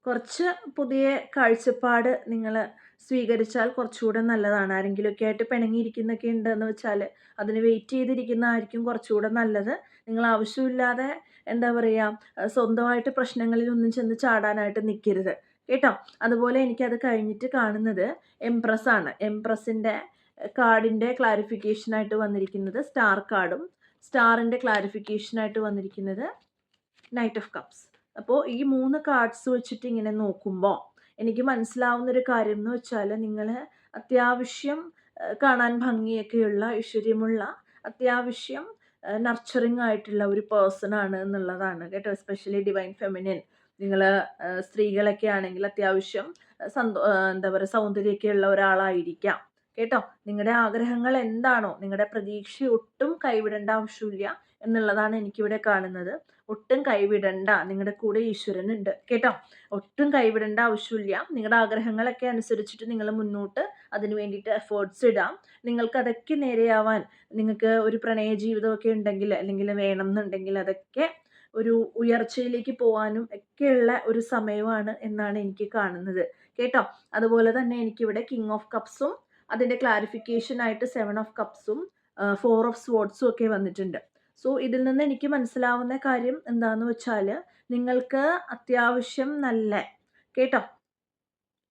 കുറച്ച് പുതിയ കാഴ്ചപ്പാട് നിങ്ങൾ സ്വീകരിച്ചാൽ കുറച്ചുകൂടെ നല്ലതാണ്. ആരെങ്കിലുമൊക്കെ ആയിട്ട് പിണങ്ങിയിരിക്കുന്നൊക്കെ ഉണ്ടെന്ന് വെച്ചാൽ അതിന് വെയിറ്റ് ചെയ്തിരിക്കുന്നതായിരിക്കും കുറച്ചുകൂടെ നല്ലത്. നിങ്ങൾ ആവശ്യമില്ലാതെ എന്താ പറയുക സ്വന്തമായിട്ട് പ്രശ്നങ്ങളിലൊന്നും ചെന്ന് ചാടാനായിട്ട് നിൽക്കരുത് കേട്ടോ. അതുപോലെ എനിക്കത് കഴിഞ്ഞിട്ട് കാണുന്നത് എംപ്രസ് ആണ്. എംപ്രസിൻ്റെ കാർഡിൻ്റെ ക്ലാരിഫിക്കേഷനായിട്ട് വന്നിരിക്കുന്നത് സ്റ്റാർ കാർഡും, സ്റ്റാറിൻ്റെ ക്ലാരിഫിക്കേഷനായിട്ട് വന്നിരിക്കുന്നത് നൈറ്റ് ഓഫ് കപ്സ്. അപ്പോൾ ഈ 3 കാർഡ്സ് വെച്ചിട്ട് ഇങ്ങനെ നോക്കുമ്പോൾ എനിക്ക് മനസ്സിലാവുന്നൊരു കാര്യം എന്ന് വെച്ചാൽ നിങ്ങൾ അത്യാവശ്യം കാണാൻ ഭംഗിയൊക്കെയുള്ള ഐശ്വര്യമുള്ള അത്യാവശ്യം നർച്ചറിങ് ആയിട്ടുള്ള ഒരു പേഴ്സൺ ആണ് എന്നുള്ളതാണ് കേട്ടോ. എസ്പെഷ്യലി ഡിവൈൻ ഫെമിനിൻ നിങ്ങൾ സ്ത്രീകളൊക്കെ ആണെങ്കിൽ അത്യാവശ്യം എന്താ പറയുക സൗന്ദര്യമൊക്കെ ഉള്ള ഒരാളായിരിക്കാം കേട്ടോ. നിങ്ങളുടെ ആഗ്രഹങ്ങൾ എന്താണോ, നിങ്ങളുടെ പ്രതീക്ഷ ഒട്ടും കൈവിടേണ്ട ആവശ്യമില്ല എന്നുള്ളതാണ് എനിക്കിവിടെ കാണുന്നത്. ഒട്ടും കൈവിടണ്ട, നിങ്ങളുടെ കൂടെ ഈശ്വരനുണ്ട് കേട്ടോ. ഒട്ടും കൈവിടേണ്ട ആവശ്യമില്ല. നിങ്ങളുടെ ആഗ്രഹങ്ങളൊക്കെ അനുസരിച്ചിട്ട് നിങ്ങൾ മുന്നോട്ട് അതിന് വേണ്ടിയിട്ട് എഫേർട്സ് ഇടാം. നിങ്ങൾക്ക് അതൊക്കെ നേരെയാവാൻ, നിങ്ങൾക്ക് ഒരു പ്രണയ ജീവിതമൊക്കെ ഉണ്ടെങ്കിൽ അല്ലെങ്കിൽ വേണം എന്നുണ്ടെങ്കിൽ അതൊക്കെ ഒരു ഉയർച്ചയിലേക്ക് പോകാനും ഒക്കെയുള്ള ഒരു സമയമാണ് എന്നാണ് എനിക്ക് കാണുന്നത് കേട്ടോ. അതുപോലെ തന്നെ എനിക്കിവിടെ കിങ് ഓഫ് കപ്സും അതിൻ്റെ ക്ലാരിഫിക്കേഷനായിട്ട് 7 ഓഫ് കപ്സും 4 ഓഫ് സ്വോർഡ്സും ഒക്കെ വന്നിട്ടുണ്ട്. സോ ഇതിൽ നിന്ന് എനിക്ക് മനസ്സിലാവുന്ന കാര്യം എന്താണെന്ന് വെച്ചാൽ നിങ്ങൾക്ക് അത്യാവശ്യം നല്ല കേട്ടോ,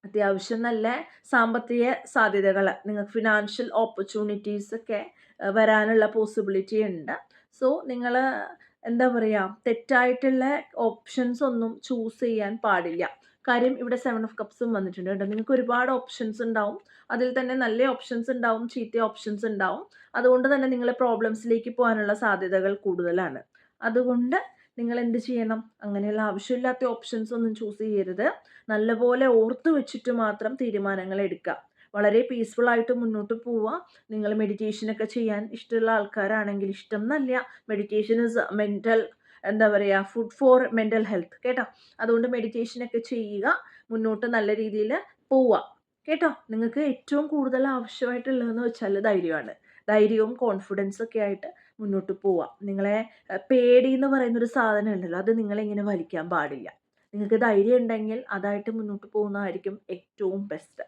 അത്യാവശ്യം നല്ല സാമ്പത്തിക സാധ്യതകൾ, നിങ്ങൾക്ക് ഫിനാൻഷ്യൽ ഓപ്പർച്യൂണിറ്റീസ് ഒക്കെ വരാനുള്ള പോസിബിലിറ്റി ഉണ്ട്. സോ നിങ്ങൾ എന്താ പറയുക തെറ്റായിട്ടുള്ള ഓപ്ഷൻസ് ഒന്നും ചൂസ് ചെയ്യാൻ പാടില്ല. കാര്യം ഇവിടെ 7 ഓഫ് കപ്സും വന്നിട്ടുണ്ട് കേട്ടോ. നിങ്ങൾക്ക് ഒരുപാട് ഓപ്ഷൻസ് ഉണ്ടാവും, അതിൽ തന്നെ നല്ല ഓപ്ഷൻസ് ഉണ്ടാവും, ചീത്ത ഓപ്ഷൻസ് ഉണ്ടാവും. അതുകൊണ്ട് തന്നെ നിങ്ങൾ പ്രോബ്ലംസിലേക്ക് പോകാനുള്ള സാധ്യതകൾ കൂടുതലാണ്. അതുകൊണ്ട് നിങ്ങൾ എന്ത് ചെയ്യണം, അങ്ങനെയുള്ള ആവശ്യമില്ലാത്ത ഓപ്ഷൻസ് ഒന്നും ചൂസ് ചെയ്യരുത്. നല്ലപോലെ ഓർത്ത് വെച്ചിട്ട് മാത്രം തീരുമാനങ്ങൾ എടുക്കുക. വളരെ പീസ്ഫുൾ ആയിട്ട് മുന്നോട്ട് പോവുക. നിങ്ങൾ മെഡിറ്റേഷനൊക്കെ ചെയ്യാൻ ഇഷ്ടമുള്ള ആൾക്കാരാണെങ്കിൽ, ഇഷ്ടം എന്നല്ല, മെഡിറ്റേഷൻ ഇസ് മെൻ്റൽ എന്താ പറയുക ഫുഡ് ഫോർ മെൻ്റൽ ഹെൽത്ത് കേട്ടോ. അതുകൊണ്ട് മെഡിറ്റേഷനൊക്കെ ചെയ്യുക, മുന്നോട്ട് നല്ല രീതിയിൽ പോവുക കേട്ടോ. നിങ്ങൾക്ക് ഏറ്റവും കൂടുതൽ ആവശ്യമായിട്ടുള്ളതെന്ന് വെച്ചാൽ ധൈര്യമാണ്. ധൈര്യവും കോൺഫിഡൻസും ഒക്കെ ആയിട്ട് മുന്നോട്ട് പോവാം. നിങ്ങളെ പേടി എന്ന് പറയുന്നൊരു സാധനം ഉണ്ടല്ലോ, അത് നിങ്ങളെ ഇങ്ങനെ വലിക്കാൻ പാടില്ല. നിങ്ങൾക്ക് ധൈര്യം ഉണ്ടെങ്കിൽ അതായിട്ട് മുന്നോട്ട് പോകുന്നതായിരിക്കും ഏറ്റവും ബെസ്റ്റ്.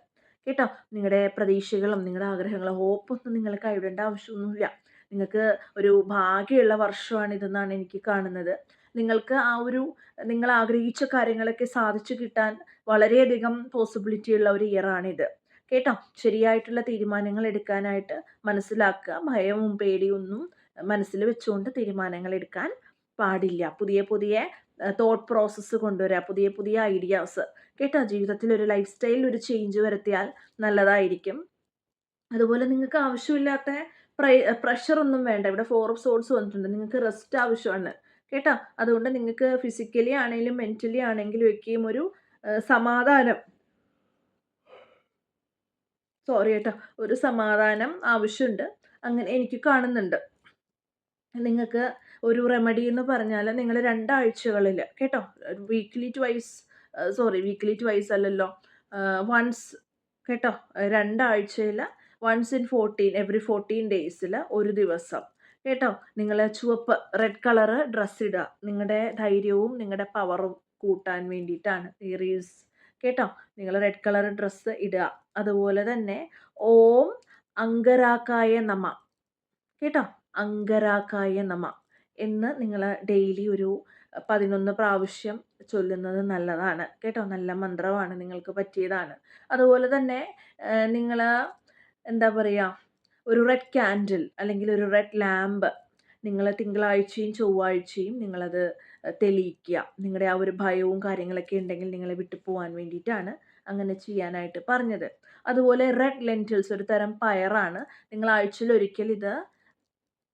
കേട്ടോ? നിങ്ങളുടെ പ്രതീക്ഷകളും നിങ്ങളുടെ ആഗ്രഹങ്ങളും ഹോപ്പൊന്നും നിങ്ങൾ കൈവിടേണ്ട ആവശ്യമൊന്നുമില്ല. നിങ്ങൾക്ക് ഒരു ഭാഗ്യമുള്ള വർഷമാണിതെന്നാണ് എനിക്ക് കാണുന്നത്. നിങ്ങൾക്ക് ആ ഒരു നിങ്ങൾ ആഗ്രഹിച്ച കാര്യങ്ങളൊക്കെ സാധിച്ചു കിട്ടാൻ വളരെയധികം പോസിബിലിറ്റി ഉള്ള ഒരു ഇയറാണിത്. കേട്ടോ? ശരിയായിട്ടുള്ള തീരുമാനങ്ങൾ എടുക്കാനായിട്ട് മനസ്സിലാക്കുക. ഭയവും പേടിയൊന്നും മനസ്സിൽ വെച്ചുകൊണ്ട് തീരുമാനങ്ങൾ എടുക്കാൻ പാടില്ല. പുതിയ പുതിയ തോട്ട് പ്രോസസ്സ് കൊണ്ടുവരിക, പുതിയ പുതിയ ഐഡിയാസ്. കേട്ടോ? ജീവിതത്തിൽ ഒരു ലൈഫ് സ്റ്റൈലിൽ ഒരു ചേഞ്ച് വരുത്തിയാൽ നല്ലതായിരിക്കും. അതുപോലെ നിങ്ങൾക്ക് ആവശ്യമില്ലാത്ത പ്രഷറൊന്നും വേണ്ട. ഇവിടെ 4 ഓഫ് സോർഡ്സ് വന്നിട്ടുണ്ട്. നിങ്ങൾക്ക് റെസ്റ്റ് ആവശ്യമാണ്. കേട്ടോ? അതുകൊണ്ട് നിങ്ങൾക്ക് ഫിസിക്കലി ആണെങ്കിലും മെൻ്റലി ആണെങ്കിലും ഒക്കെയും ഒരു സമാധാനം ഒരു സമാധാനം ആവശ്യമുണ്ട്. അങ്ങനെ എനിക്ക് കാണുന്നുണ്ട്. നിങ്ങൾക്ക് ഒരു റെമഡി എന്ന് പറഞ്ഞാൽ നിങ്ങൾ 2 ആഴ്ചകളിൽ കേട്ടോ, വീക്ക്ലി ട്വൈസ് അല്ലല്ലോ, വൺസ് കേട്ടോ, 2 ആഴ്ചയിൽ വൺസ് ഇൻ 14 ഡേയ്സിൽ ഒരു ദിവസം കേട്ടോ, നിങ്ങൾ ചുവപ്പ് റെഡ് കളറ് ഡ്രസ്സ് ഇടുക. നിങ്ങളുടെ ധൈര്യവും നിങ്ങളുടെ പവറും കൂട്ടാൻ വേണ്ടിയിട്ടാണ്. ഏരീസ് കേട്ടോ, നിങ്ങൾ റെഡ് കളർ ഡ്രസ്സ് ഇടുക. അതുപോലെ തന്നെ ഓം അങ്കരാക്കായ നമ കേട്ടോ, അങ്കരാക്കായ നമ എന്ന് നിങ്ങൾ ഡെയിലി ഒരു 11 പ്രാവശ്യം ചൊല്ലുന്നത് നല്ലതാണ് കേട്ടോ. നല്ല മന്ത്രമാണ്, നിങ്ങൾക്ക് പറ്റിയതാണ്. അതുപോലെ തന്നെ നിങ്ങൾ എന്താ പറയുക, ഒരു റെഡ് ക്യാൻഡിൽ അല്ലെങ്കിൽ ഒരു റെഡ് ലാമ്പ് നിങ്ങൾ തിങ്കളാഴ്ചയും ചൊവ്വാഴ്ചയും നിങ്ങളത് തെളിയിക്കുക. നിങ്ങളുടെ ആ ഒരു ഭയവും കാര്യങ്ങളൊക്കെ ഉണ്ടെങ്കിൽ നിങ്ങളെ വിട്ടു പോകാൻ വേണ്ടിയിട്ടാണ് അങ്ങനെ ചെയ്യാനായിട്ട് പറഞ്ഞത്. അതുപോലെ റെഡ് ലെൻറ്റിൽസ് ഒരു തരം പയറാണ്. നിങ്ങൾ ആഴ്ചയിൽ ഒരിക്കൽ ഇത്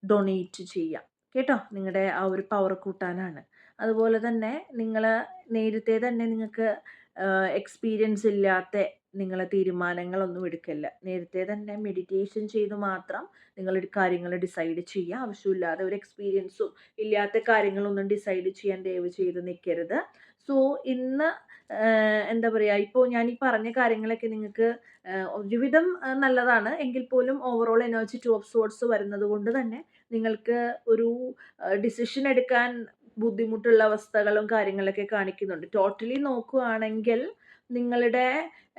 ഡൊണേറ്റ് ചെയ്യുക കേട്ടോ, നിങ്ങളുടെ ആ ഒരു പവർ കൂട്ടാനാണ്. അതുപോലെ തന്നെ നിങ്ങൾ നേരത്തെ തന്നെ നിങ്ങൾക്ക് എക്സ്പീരിയൻസ് ഇല്ലാത്ത നിങ്ങൾ തീരുമാനങ്ങളൊന്നും എടുക്കില്ല. നേരത്തെ തന്നെ മെഡിറ്റേഷൻ ചെയ്ത് മാത്രം നിങ്ങൾ കാര്യങ്ങൾ ഡിസൈഡ് ചെയ്യുക. ആവശ്യമില്ലാതെ ഒരു എക്സ്പീരിയൻസും ഇല്ലാത്ത കാര്യങ്ങളൊന്നും ഡിസൈഡ് ചെയ്യാൻ ദയവ് ചെയ്ത് നിൽക്കരുത്. സോ ഇന്ന് എന്താ പറയുക, ഇപ്പോൾ ഞാൻ ഈ പറഞ്ഞ കാര്യങ്ങളൊക്കെ നിങ്ങൾക്ക് ഒരുവിധം നല്ലതാണ് എങ്കിൽ പോലും ഓവറോൾ എനർജി 2 ഓഫ് സോർഡ്സ് വരുന്നത് കൊണ്ട് തന്നെ നിങ്ങൾക്ക് ഒരു ഡിസിഷൻ എടുക്കാൻ ബുദ്ധിമുട്ടുള്ള അവസ്ഥകളും കാര്യങ്ങളൊക്കെ കാണിക്കുന്നുണ്ട്. ടോട്ടലി നോക്കുകയാണെങ്കിൽ നിങ്ങളുടെ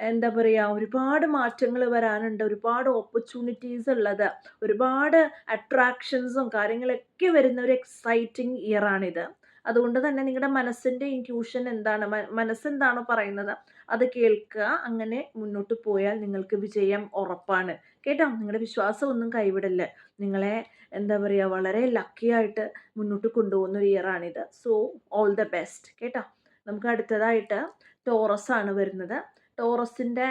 എന്താ പറയുക, ഒരുപാട് മാറ്റങ്ങൾ വരാനുണ്ട്, ഒരുപാട് ഓപ്പർച്യൂണിറ്റീസ് ഉള്ളത്, ഒരുപാട് അട്രാക്ഷൻസും കാര്യങ്ങളൊക്കെ വരുന്ന ഒരു എക്സൈറ്റിംഗ് ഇയറാണിത്. അതുകൊണ്ട് തന്നെ നിങ്ങളുടെ മനസ്സിൻ്റെ ഇൻറ്റ്യൂഷൻ എന്താണ്, മനസ്സെന്താണോ പറയുന്നത് അത് കേൾക്കുക. അങ്ങനെ മുന്നോട്ട് പോയാൽ നിങ്ങൾക്ക് വിജയം ഉറപ്പാണ് കേട്ടോ. നിങ്ങളുടെ വിശ്വാസം ഒന്നും കൈവിടല്ലേ. നിങ്ങളെ എന്താ പറയുക, വളരെ ലക്കിയായിട്ട് മുന്നോട്ട് കൊണ്ടുപോകുന്ന ഒരു ഇയറാണിത്. സോ ഓൾ ദ ബെസ്റ്റ് കേട്ടോ. നമുക്ക് അടുത്തതായിട്ട് ടോറസ് ആണ് വരുന്നത്. ടോറസിൻ്റെ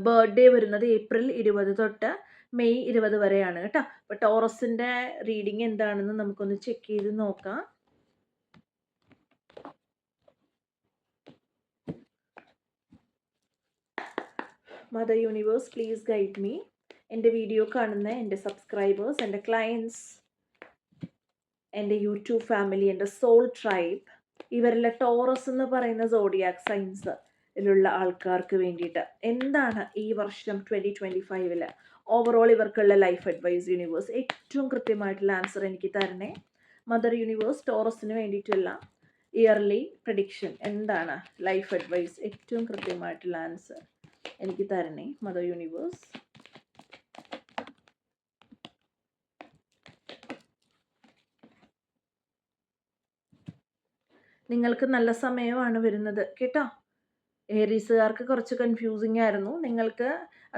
ബർത്ത്ഡേ വരുന്നത് ഏപ്രിൽ 20 തൊട്ട് മെയ് 20 വരെയാണ് കേട്ടോ. അപ്പോൾ ടോറസിൻ്റെ റീഡിങ് എന്താണെന്ന് നമുക്കൊന്ന് ചെക്ക് ചെയ്ത് നോക്കാം. Mother universe please guide me. എൻ്റെ വീഡിയോ കാണുന്ന എൻ്റെ സബ്സ്ക്രൈബേഴ്സ്, എൻ്റെ ക്ലയൻസ്, എൻ്റെ യൂട്യൂബ് ഫാമിലി, എൻ്റെ സോൾ ട്രൈബ്, ഇവരിലെ ടോറസ് എന്ന് പറയുന്ന സോഡിയാക് സൈൻസ് ിലുള്ള ആൾക്കാർക്ക് വേണ്ടിയിട്ട് എന്താണ് ഈ വർഷം 2025 ഓവറോൾ ഇവർക്കുള്ള ലൈഫ് അഡ്വൈസ് യൂണിവേഴ്സ് ഏറ്റവും കൃത്യമായിട്ടുള്ള ആൻസർ എനിക്ക് തരണേ. മദർ യൂണിവേഴ്സ് ടോറസിന് വേണ്ടിയിട്ടുള്ള ഇയർലി പ്രഡിക്ഷൻ എന്താണ്, ലൈഫ് അഡ്വൈസ് ഏറ്റവും കൃത്യമായിട്ടുള്ള ആൻസർ എനിക്ക് തരണേ മദർ യൂണിവേഴ്സ്. നിങ്ങൾക്ക് നല്ല സമയമാണ് വരുന്നത് കേട്ടോ. ഏരീസുകാർക്ക് കുറച്ച് കൺഫ്യൂസിങ് ആയിരുന്നു. നിങ്ങൾക്ക്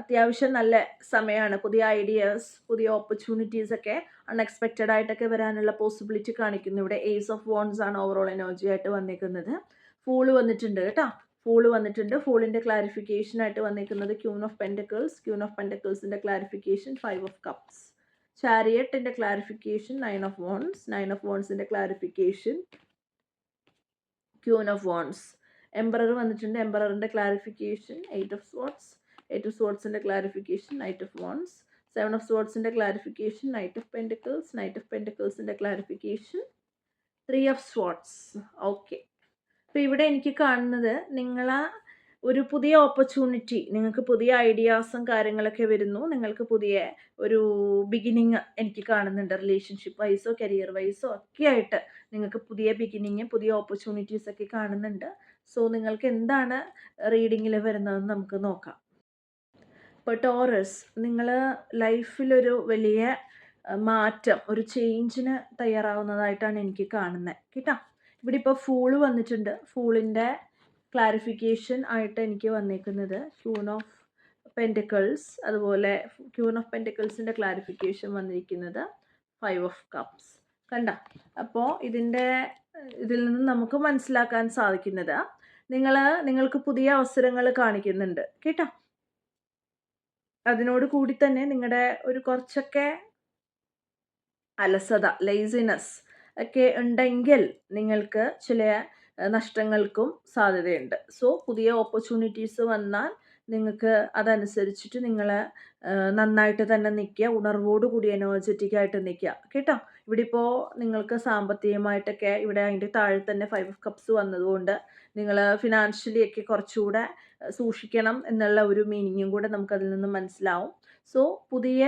അത്യാവശ്യം നല്ല സമയമാണ്. പുതിയ ഐഡിയാസ്, പുതിയ ഓപ്പർച്യൂണിറ്റീസ് ഒക്കെ അൺഎക്സ്പെക്റ്റഡ് ആയിട്ടൊക്കെ വരാനുള്ള പോസിബിലിറ്റി കാണിക്കുന്നു. ഇവിടെ ഏസ് ഓഫ് വോൺസ് ആണ് ഓവറോൾ എനർജി ആയിട്ട് വന്നിരിക്കുന്നത്. ഫൂള് വന്നിട്ടുണ്ട് കേട്ടോ, ഫൂള് വന്നിട്ടുണ്ട്. ഫൂളിൻ്റെ ക്ലാരിഫിക്കേഷൻ ആയിട്ട് വന്നിരിക്കുന്നത് queen of pentacles, queen of പെൻറ്റക്കിൾസിൻ്റെ ക്ലാരിഫിക്കേഷൻ 5 ഓഫ് കപ്സ്, ചാരിയറ്റിൻ്റെ ക്ലാരിഫിക്കേഷൻ 9 ഓഫ് വോൺസ്, 9 ഓഫ് വോൺസിൻ്റെ clarification queen of wands. Emperor വന്നിട്ടുണ്ട്, എംബററിൻ്റെ ക്ലാരിഫിക്കേഷൻ 8 ഓഫ് സ്വാർഡ്സ്, 8 ഓഫ് സ്വാർഡ്സിൻ്റെ clarification knight of wands, 7 of സ്വാർഡ്സിൻ്റെ clarification knight of pentacles, knight of പെൻറ്റക്കിൾസിൻ്റെ clarification 3 of swords. Okay, അപ്പോൾ ഇവിടെ എനിക്ക് കാണുന്നത് നിങ്ങൾ ഒരു പുതിയ ഓപ്പർച്യൂണിറ്റി, നിങ്ങൾക്ക് പുതിയ ഐഡിയാസും കാര്യങ്ങളൊക്കെ വരുന്നു. നിങ്ങൾക്ക് പുതിയ ഒരു ബിഗിനിങ് എനിക്ക് കാണുന്നുണ്ട്. റിലേഷൻഷിപ്പ് വൈസോ കരിയർ വൈസോ ഒക്കെ ആയിട്ട് നിങ്ങൾക്ക് പുതിയ ബിഗിനിങ്, പുതിയ ഓപ്പർച്യൂണിറ്റീസ് ഒക്കെ കാണുന്നുണ്ട്. സോ നിങ്ങൾക്ക് എന്താണ് റീഡിങ്ങിൽ വരുന്നതെന്ന് നമുക്ക് നോക്കാം. ഇപ്പോൾ ടോറസ്, നിങ്ങൾ ലൈഫിലൊരു വലിയ മാറ്റം, ഒരു ചേഞ്ചിന് തയ്യാറാവുന്നതായിട്ടാണ് എനിക്ക് കാണുന്നത് കേട്ടോ. ഇവിടെ ഇപ്പോൾ ഫൂള് വന്നിട്ടുണ്ട്. ഫൂളിൻ്റെ ക്ലാരിഫിക്കേഷൻ ആയിട്ട് എനിക്ക് വന്നേക്കുന്നത് ക്യൂൺ ഓഫ് പെൻറ്റക്കിൾസ്, അതുപോലെ ക്യൂൺ ഓഫ് പെൻറ്റക്കിൾസിൻ്റെ ക്ലാരിഫിക്കേഷൻ വന്നിരിക്കുന്നത് 5 ഓഫ് കപ്സ്. കണ്ട, അപ്പോൾ ഇതിൽ നിന്ന് നമുക്ക് മനസ്സിലാക്കാൻ സാധിക്കുന്നത് നിങ്ങൾക്ക് പുതിയ അവസരങ്ങൾ കാണിക്കുന്നുണ്ട് കേട്ടോ. അതിനോട് കൂടി തന്നെ നിങ്ങളുടെ ഒരു കുറച്ചൊക്കെ അലസത, ലേസിനെസ് ഒക്കെ ഉണ്ടെങ്കിൽ നിങ്ങൾക്ക് ചില നഷ്ടങ്ങൾക്കും സാധ്യതയുണ്ട്. സോ പുതിയ ഓപ്പർച്യൂണിറ്റീസ് വന്നാൽ നിങ്ങൾക്ക് അതനുസരിച്ചിട്ട് നിങ്ങൾ നന്നായിട്ട് തന്നെ നിൽക്കുക, ഉണർവോട് കൂടി എനർജറ്റിക് ആയിട്ട് നിൽക്കുക കേട്ടോ. ഇവിടെ ഇപ്പോൾ നിങ്ങൾക്ക് സാമ്പത്തികമായിട്ടൊക്കെ ഇവിടെ അതിൻ്റെ താഴെ തന്നെ 5 ഓഫ് കപ്സ് വന്നതുകൊണ്ട് നിങ്ങൾ ഫിനാൻഷ്യലി ഒക്കെ കുറച്ചുകൂടെ സൂക്ഷിക്കണം എന്നുള്ള ഒരു മീനിങ്ങും കൂടെ നമുക്കതിൽ നിന്ന് മനസ്സിലാവും. സോ പുതിയ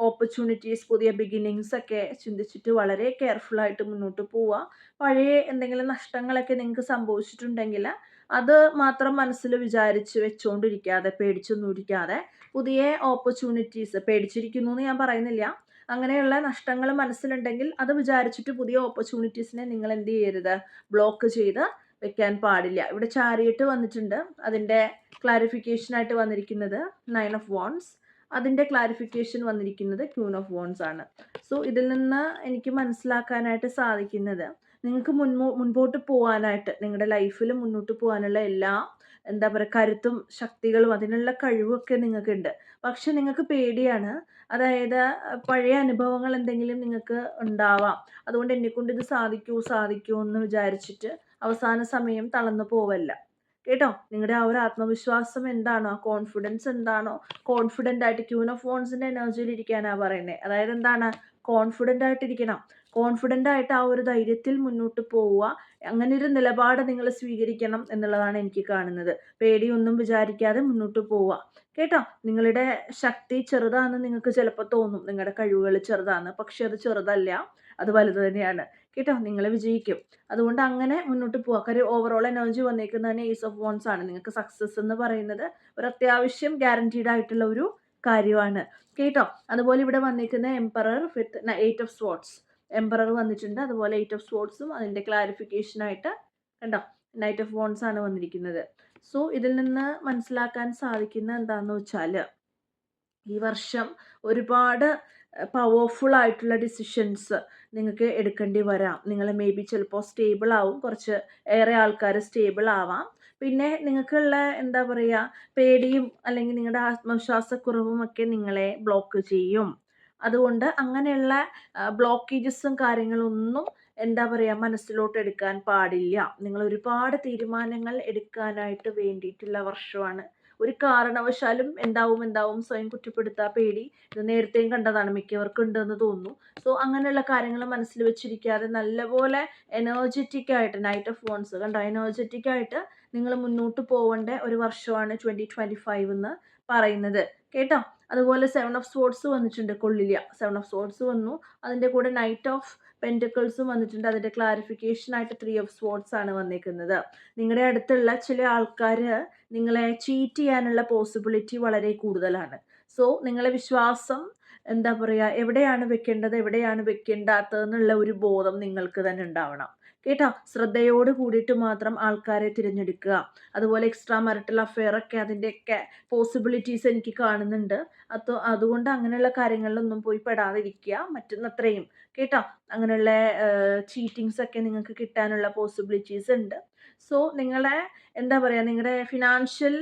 ഓപ്പർച്യൂണിറ്റീസ്, പുതിയ ബിഗിനിങ്സ് ഒക്കെ ചിന്തിച്ചിട്ട് വളരെ കെയർഫുള്ളായിട്ട് മുന്നോട്ട് പോവുക. പഴയ എന്തെങ്കിലും നഷ്ടങ്ങളൊക്കെ നിങ്ങൾക്ക് സംഭവിച്ചിട്ടുണ്ടെങ്കിൽ അത് മാത്രം മനസ്സിൽ വിചാരിച്ച് വെച്ചുകൊണ്ടിരിക്കാതെ, പേടിച്ചൊന്നും ഇരിക്കാതെ പുതിയ ഓപ്പർച്യൂണിറ്റീസ്, പേടിച്ചിരിക്കുന്നു എന്ന് ഞാൻ പറയുന്നില്ല, അങ്ങനെയുള്ള നഷ്ടങ്ങൾ മനസ്സിലുണ്ടെങ്കിൽ അത് വിചാരിച്ചിട്ട് പുതിയ ഓപ്പർച്യൂണിറ്റീസിനെ നിങ്ങൾ എന്ത് ചെയ്യരുത്, ബ്ലോക്ക് ചെയ്ത് വെക്കാൻ പാടില്ല. ഇവിടെ ചാരിയറ്റ് വന്നിട്ടുണ്ട്. അതിൻ്റെ ക്ലാരിഫിക്കേഷനായിട്ട് വന്നിരിക്കുന്നത് 9 ഓഫ് വോൺസ്. അതിൻ്റെ ക്ലാരിഫിക്കേഷൻ വന്നിരിക്കുന്നത് ക്യൂൻ ഓഫ് വോൺസ് ആണ്. സോ ഇതിൽ നിന്ന് എനിക്ക് മനസ്സിലാക്കാനായിട്ട് സാധിക്കുന്നത് നിങ്ങൾക്ക് മുൻപോട്ട് പോകാനായിട്ട്, നിങ്ങളുടെ ലൈഫിൽ മുന്നോട്ട് പോകാനുള്ള എല്ലാ എന്താ പറയുക കരുത്തും ശക്തികളും അതിനുള്ള കഴിവൊക്കെ നിങ്ങൾക്കുണ്ട്. പക്ഷെ നിങ്ങൾക്ക് പേടിയാണ്. അതായത് പഴയ അനുഭവങ്ങൾ എന്തെങ്കിലും നിങ്ങൾക്ക് ഉണ്ടാവാം. അതുകൊണ്ട് എന്നെക്കൊണ്ട് ഇത് സാധിക്കുമോ എന്ന് വിചാരിച്ചിട്ട് അവസാന സമയം തളർന്നു പോവല്ല കേട്ടോ. നിങ്ങളുടെ ആ ഒരു ആത്മവിശ്വാസം എന്താണോ, ആ കോൺഫിഡൻസ് എന്താണോ, കോൺഫിഡൻ്റ് ആയിട്ട് ക്യൂൻ ഓഫ് വോൺസിൻ്റെ എനർജിയിൽ ഇരിക്കാനാണ് പറയുന്നത്. അതായത് എന്താണ്, കോൺഫിഡൻ്റ് ആയിട്ടിരിക്കണം. കോൺഫിഡൻ്റ് ആയിട്ട് ആ ഒരു ധൈര്യത്തിൽ മുന്നോട്ട് പോവുക. അങ്ങനെ ഒരു നിലപാട് നിങ്ങൾ സ്വീകരിക്കണം എന്നുള്ളതാണ് എനിക്ക് കാണുന്നത്. പേടിയൊന്നും വിചാരിക്കാതെ മുന്നോട്ട് പോവുക കേട്ടോ. നിങ്ങളുടെ ശക്തി ചെറുതാണെന്ന് നിങ്ങൾക്ക് ചിലപ്പോൾ തോന്നും, നിങ്ങളുടെ കഴിവുകൾ ചെറുതാണ്. പക്ഷെ അത് ചെറുതല്ല, അത് വലുത് തന്നെയാണ് കേട്ടോ. നിങ്ങൾ വിജയിക്കും. അതുകൊണ്ട് അങ്ങനെ മുന്നോട്ട് പോവുക. കാര്യം ഓവറോൾ എനർജി വന്നേക്കുന്നത് തന്നെ ഏസ് ഓഫ് വോൺസ് ആണ്. നിങ്ങൾക്ക് സക്സസ് എന്ന് പറയുന്നത് ഒരു അത്യാവശ്യം ഗ്യാരണ്ടീഡ് ആയിട്ടുള്ള ഒരു കാര്യമാണ് കേട്ടോ. അതുപോലെ ഇവിടെ വന്നിരിക്കുന്ന emperor with 8 of swords, emperor വന്നിട്ടുണ്ട്. അതുപോലെ 8 ഓഫ് സ്വോർഡ്സും അതിൻ്റെ ക്ലാരിഫിക്കേഷനായിട്ട് കണ്ടോ നൈറ്റ് ഓഫ് വോൺസ് ആണ് വന്നിരിക്കുന്നത്. സോ ഇതിൽ നിന്ന് മനസ്സിലാക്കാൻ സാധിക്കുന്ന എന്താണെന്ന് വെച്ചാൽ ഈ വർഷം ഒരുപാട് പവർഫുൾ ആയിട്ടുള്ള ഡിസിഷൻസ് നിങ്ങൾക്ക് എടുക്കേണ്ടി വരാം. നിങ്ങൾ മേ ബി ചിലപ്പോൾ സ്റ്റേബിൾ ആവും, കുറച്ച് ഏറെ ആൾക്കാർ സ്റ്റേബിൾ ആവാം. പിന്നെ നിങ്ങൾക്കുള്ള എന്താ പറയുക പേടിയും അല്ലെങ്കിൽ നിങ്ങളുടെ ആത്മവിശ്വാസക്കുറവും ഒക്കെ നിങ്ങളെ ബ്ലോക്ക് ചെയ്യും. അതുകൊണ്ട് അങ്ങനെയുള്ള ബ്ലോക്കേജസും കാര്യങ്ങളൊന്നും എന്താ പറയുക മനസ്സിലോട്ട് എടുക്കാൻ പാടില്ല. നിങ്ങൾ ഒരുപാട് തീരുമാനങ്ങൾ എടുക്കാനായിട്ട് വേണ്ടിയിട്ടുള്ള വർഷമാണ്. ഒരു കാരണവശാലും എന്താവും സ്വയം കുറ്റപ്പെടുത്താൻ പേടി. ഇത് നേരത്തെയും കണ്ടതാണ്, മിക്കവർക്കും ഉണ്ടെന്ന് തോന്നുന്നു. സോ അങ്ങനെയുള്ള കാര്യങ്ങൾ മനസ്സിൽ വെച്ചിരിക്കാതെ നല്ലപോലെ എനർജറ്റിക് ആയിട്ട്, നൈറ്റ് ഓഫ് വോൺസ് കണ്ടോ, എനർജറ്റിക് ആയിട്ട് നിങ്ങൾ മുന്നോട്ട് പോവേണ്ട ഒരു വർഷമാണ് 2025 എന്ന് പറയുന്നത് കേട്ടോ. അതുപോലെ 7 ഓഫ് സ്വോർഡ്സ് വന്നിട്ടുണ്ട്, കൊള്ളില്ല. 7 ഓഫ് സ്വോർഡ്സ് വന്നു, അതിൻ്റെ കൂടെ നൈറ്റ് ഓഫ് പെൻറ്റക്കിൾസും വന്നിട്ടുണ്ട്. അതിൻ്റെ ക്ലാരിഫിക്കേഷനായിട്ട് 3 ഓഫ് സ്വോർഡ്സ് ആണ് വന്നിരിക്കുന്നത്. നിങ്ങളുടെ അടുത്തുള്ള ചില ആൾക്കാർ നിങ്ങളെ ചീറ്റ് ചെയ്യാനുള്ള പോസിബിലിറ്റി വളരെ കൂടുതലാണ്. സോ നിങ്ങളെ വിശ്വാസം എന്താ പറയുക എവിടെയാണ് വെക്കേണ്ടത്, എവിടെയാണ് വെക്കേണ്ടാത്തതെന്നുള്ള ഒരു ബോധം നിങ്ങൾക്ക് തന്നെ ഉണ്ടാവണം കേട്ടോ. ശ്രദ്ധയോട് കൂടിയിട്ട് മാത്രം ആൾക്കാരെ തിരഞ്ഞെടുക്കുക. അതുപോലെ എക്സ്ട്രാ മരിറ്റൽ അഫെയർ ഒക്കെ അതിൻ്റെയൊക്കെ പോസിബിലിറ്റീസ് എനിക്ക് കാണുന്നുണ്ട്. അതുകൊണ്ട് അങ്ങനെയുള്ള കാര്യങ്ങളിലൊന്നും പോയി പെടാതിരിക്കുക പറ്റുന്നത്രയും കേട്ടോ. അങ്ങനെയുള്ള ചീറ്റിങ്സ് ഒക്കെ നിങ്ങൾക്ക് കിട്ടാനുള്ള പോസിബിലിറ്റീസ് ഉണ്ട്. സോ നിങ്ങളെ എന്താ പറയുക നിങ്ങളുടെ ഫിനാൻഷ്യൽ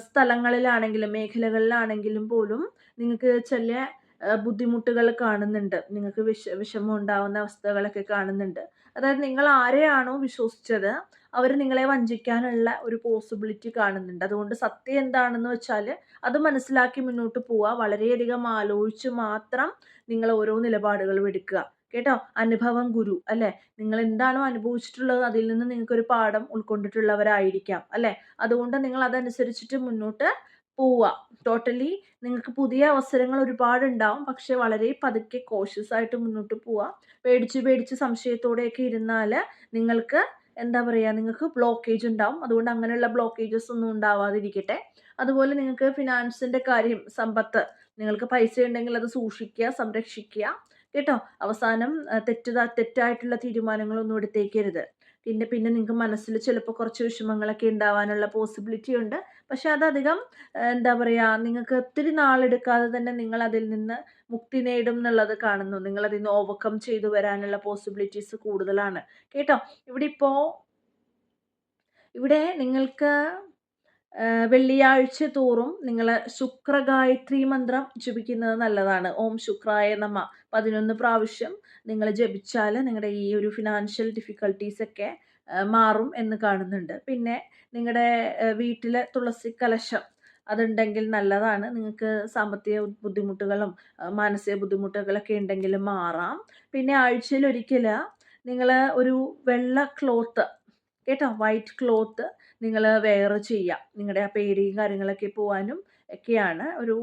സ്ഥലങ്ങളിലാണെങ്കിലും മേഖലകളിലാണെങ്കിലും പോലും നിങ്ങൾക്ക് ചില ബുദ്ധിമുട്ടുകൾ കാണുന്നുണ്ട്. നിങ്ങൾക്ക് വിഷമം ഉണ്ടാവുന്ന അവസ്ഥകളൊക്കെ കാണുന്നുണ്ട്. അതായത് നിങ്ങൾ ആരെയാണോ വിശ്വസിച്ചത് അവർ നിങ്ങളെ വഞ്ചിക്കാനുള്ള ഒരു പോസിബിലിറ്റി കാണുന്നുണ്ട്. അതുകൊണ്ട് സത്യം എന്താണെന്ന് വെച്ചാൽ അത് മനസ്സിലാക്കി മുന്നോട്ട് പോവുക. വളരെയധികം ആലോചിച്ച് മാത്രം നിങ്ങൾ ഓരോ നിലപാടുകളും എടുക്കുക കേട്ടോ. അനുഭവം ഗുരു അല്ലേ. നിങ്ങൾ എന്താണോ അനുഭവിച്ചിട്ടുള്ളത് അതിൽ നിന്ന് നിങ്ങൾക്കൊരു പാഠം ഉൾക്കൊണ്ടിട്ടുള്ളവരായിരിക്കാം അല്ലേ. അതുകൊണ്ട് നിങ്ങൾ അതനുസരിച്ചിട്ട് മുന്നോട്ട് പോവുക. ടോട്ടലി നിങ്ങൾക്ക് പുതിയ അവസരങ്ങൾ ഒരുപാടുണ്ടാവും. പക്ഷെ വളരെ പതുക്കെ കോഷ്യസ് ആയിട്ട് മുന്നോട്ട് പോവുക. പേടിച്ച് സംശയത്തോടെയൊക്കെ ഇരുന്നാൽ നിങ്ങൾക്ക് എന്താ പറയുക, നിങ്ങൾക്ക് ബ്ലോക്കേജ് ഉണ്ടാവും. അതുകൊണ്ട് അങ്ങനെയുള്ള ബ്ലോക്കേജസ് ഒന്നും ഉണ്ടാവാതിരിക്കട്ടെ. അതുപോലെ നിങ്ങൾക്ക് ഫിനാൻസിൻ്റെ കാര്യം, സമ്പത്ത്, നിങ്ങൾക്ക് പൈസ ഉണ്ടെങ്കിൽ അത് സൂക്ഷിക്കുക, സംരക്ഷിക്കുക കേട്ടോ. അവസാനം തെറ്റായിട്ടുള്ള തീരുമാനങ്ങളൊന്നും എടുത്തേക്കരുത്. പിന്നെ നിങ്ങൾക്ക് മനസ്സിൽ ചിലപ്പോൾ കുറച്ച് വിഷമങ്ങളൊക്കെ ഉണ്ടാവാനുള്ള പോസിബിലിറ്റി ഉണ്ട്. പക്ഷെ അതധികം എന്താ പറയുക, നിങ്ങൾക്ക് ഒത്തിരി നാളെടുക്കാതെ തന്നെ നിങ്ങൾ അതിൽ നിന്ന് മുക്തി നേടും എന്നുള്ളത് കാണുന്നു. നിങ്ങൾ അതിൽ നിന്ന് ഓവർകം ചെയ്തു വരാനുള്ള പോസിബിലിറ്റീസ് കൂടുതലാണ് കേട്ടോ. ഇവിടെ നിങ്ങൾക്ക് വെള്ളിയാഴ്ച തോറും നിങ്ങൾ ശുക്രഗായത്രി മന്ത്രം ജപിക്കുന്നത് നല്ലതാണ്. ഓം ശുക്രായ നമ 11 പ്രാവശ്യം നിങ്ങൾ ജപിച്ചാൽ നിങ്ങളുടെ ഈ ഒരു ഫിനാൻഷ്യൽ ഡിഫിക്കൽട്ടീസൊക്കെ മാറും എന്ന് കാണുന്നുണ്ട്. പിന്നെ നിങ്ങളുടെ വീട്ടിലെ തുളസി കലശം അതുണ്ടെങ്കിൽ നല്ലതാണ്. നിങ്ങൾക്ക് സാമ്പത്തിക ബുദ്ധിമുട്ടുകളും മാനസിക ബുദ്ധിമുട്ടുകളൊക്കെ ഉണ്ടെങ്കിൽ മാറാം. പിന്നെ ആഴ്ചയിൽ ഒരിക്കൽ നിങ്ങൾ ഒരു വെള്ള ക്ലോത്ത് കേട്ടോ, വൈറ്റ് ക്ലോത്ത് നിങ്ങൾ വെയർ ചെയ്യുക. നിങ്ങളുടെ ആ പേടിയും കാര്യങ്ങളൊക്കെ പോകാനും ഒക്കെയാണ്. ഒരു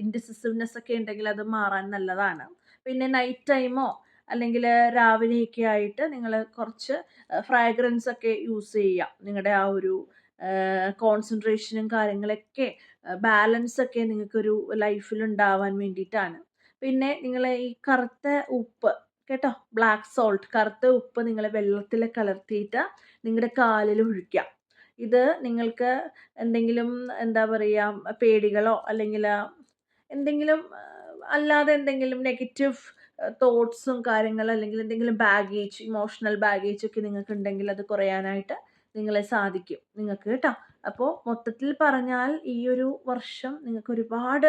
ഇൻഡിസിസീവ്നെസ് ഒക്കെ ഉണ്ടെങ്കിൽ അത് മാറാൻ നല്ലതാണ്. പിന്നെ നൈറ്റ് ടൈമോ അല്ലെങ്കിൽ രാവിലെയൊക്കെ ആയിട്ട് നിങ്ങൾ കുറച്ച് ഫ്രാഗ്രൻസ് ഒക്കെ യൂസ് ചെയ്യുക. നിങ്ങളുടെ ആ ഒരു കോൺസെൻട്രേഷനും കാര്യങ്ങളൊക്കെ ബാലൻസ് ഒക്കെ നിങ്ങൾക്കൊരു ലൈഫിൽ ഉണ്ടാവാൻ വേണ്ടിയിട്ടാണ്. പിന്നെ നിങ്ങൾ ഈ കറുത്ത ഉപ്പ് കേട്ടോ, ബ്ലാക്ക് സോൾട്ട്, കറുത്ത ഉപ്പ് നിങ്ങൾ വെള്ളത്തിൽ കലർത്തിയിട്ട് നിങ്ങളുടെ കാലിൽ ഒഴിക്കുക. ഇത് നിങ്ങൾക്ക് എന്തെങ്കിലും എന്താ പറയുക, പേടികളോ അല്ലെങ്കിൽ എന്തെങ്കിലും അല്ലാതെ എന്തെങ്കിലും നെഗറ്റീവ് തോട്ട്സും കാര്യങ്ങളും അല്ലെങ്കിൽ എന്തെങ്കിലും ബാഗേജ്, ഇമോഷണൽ ബാഗേജ് ഒക്കെ നിങ്ങൾക്ക് ഉണ്ടെങ്കിൽ അത് കുറയാനായിട്ട് നിങ്ങളെ സാധിക്കും നിങ്ങൾക്ക് കേട്ടോ. അപ്പോൾ മൊത്തത്തിൽ പറഞ്ഞാൽ ഈ ഒരു വർഷം നിങ്ങൾക്ക് ഒരുപാട്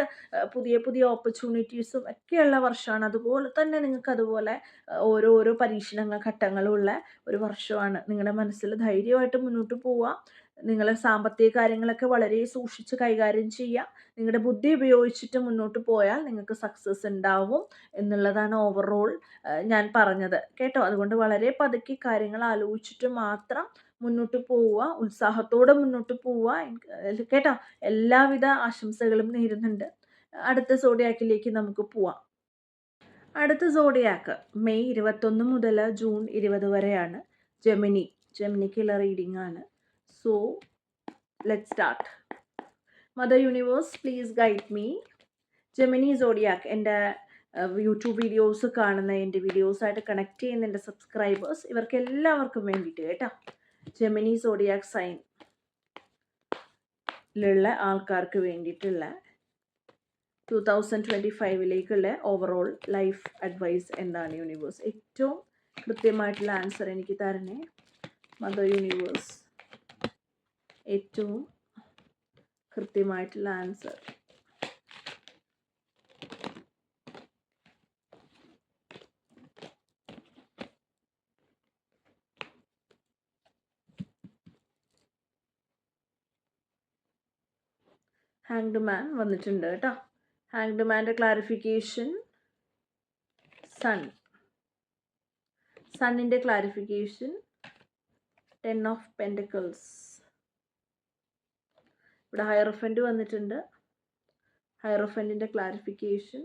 പുതിയ ഓപ്പർച്യൂണിറ്റീസും ഒക്കെയുള്ള വർഷമാണ്. അതുപോലെ തന്നെ നിങ്ങൾക്ക് അതുപോലെ ഓരോ പരീക്ഷണങ്ങൾ ഘട്ടങ്ങളുള്ള ഒരു വർഷമാണ്. നിങ്ങളുടെ മനസ്സിൽ ധൈര്യമായിട്ട് മുന്നോട്ട് പോവുക. നിങ്ങൾ സാമ്പത്തിക കാര്യങ്ങളൊക്കെ വളരെ സൂക്ഷിച്ച് കൈകാര്യം ചെയ്യുക. നിങ്ങളുടെ ബുദ്ധി ഉപയോഗിച്ചിട്ട് മുന്നോട്ട് പോയാൽ നിങ്ങൾക്ക് സക്സസ് ഉണ്ടാവും എന്നുള്ളതാണ് ഓവറോൾ ഞാൻ പറഞ്ഞത് കേട്ടോ. അതുകൊണ്ട് വളരെ പതുക്കെ കാര്യങ്ങൾ ആലോചിച്ചിട്ട് മാത്രം മുന്നോട്ട് പോവുക, ഉത്സാഹത്തോടെ മുന്നോട്ട് പോവുക കേട്ടോ. എല്ലാവിധ ആശംസകളും നേരുന്നുണ്ട്. അടുത്ത സോഡിയാക്കിലേക്ക് നമുക്ക് പോവാം. അടുത്ത സോഡിയാക്ക് മെയ് 21 മുതൽ ജൂൺ 20 വരെയാണ്. ജെമിനിക്കുള്ള റീഡിംഗ് ആണ്. So let's start. Mother universe please guide me. Gemini zodiac എൻ്റെ യൂട്യൂബ് വീഡിയോസ് കാണുന്ന, എൻ്റെ വീഡിയോസായിട്ട് കണക്ട് ചെയ്യുന്ന എൻ്റെ സബ്സ്ക്രൈബേഴ്സ്, ഇവർക്ക് എല്ലാവർക്കും വേണ്ടിയിട്ട് കേട്ടോ. ജെമിനി സോഡിയാക്ക് സൈനിലുള്ള ആൾക്കാർക്ക് വേണ്ടിയിട്ടുള്ള 2025 ഓവറോൾ ലൈഫ് അഡ്വൈസ് എന്താണ് യൂണിവേഴ്സ്? ഏറ്റവും കൃത്യമായിട്ടുള്ള ആൻസർ എനിക്ക് തരണേ മദർ യൂണിവേഴ്സ്. ഏറ്റവും കൃത്യമായിട്ടുള്ള ആൻസർ. ഹാങ്ഡ് മാൻ വന്നിട്ടുണ്ട് കേട്ടോ. ഹാങ്ഡ് മാൻ്റെ ക്ലാരിഫിക്കേഷൻ, സണ്ണിൻ്റെ ക്ലാരിഫിക്കേഷൻ, 10 of Pentacles. ഇവിടെ ഹയറോഫൻ്റ് വന്നിട്ടുണ്ട്. ഹയറോഫൻ്റിൻ്റെ ക്ലാരിഫിക്കേഷൻ,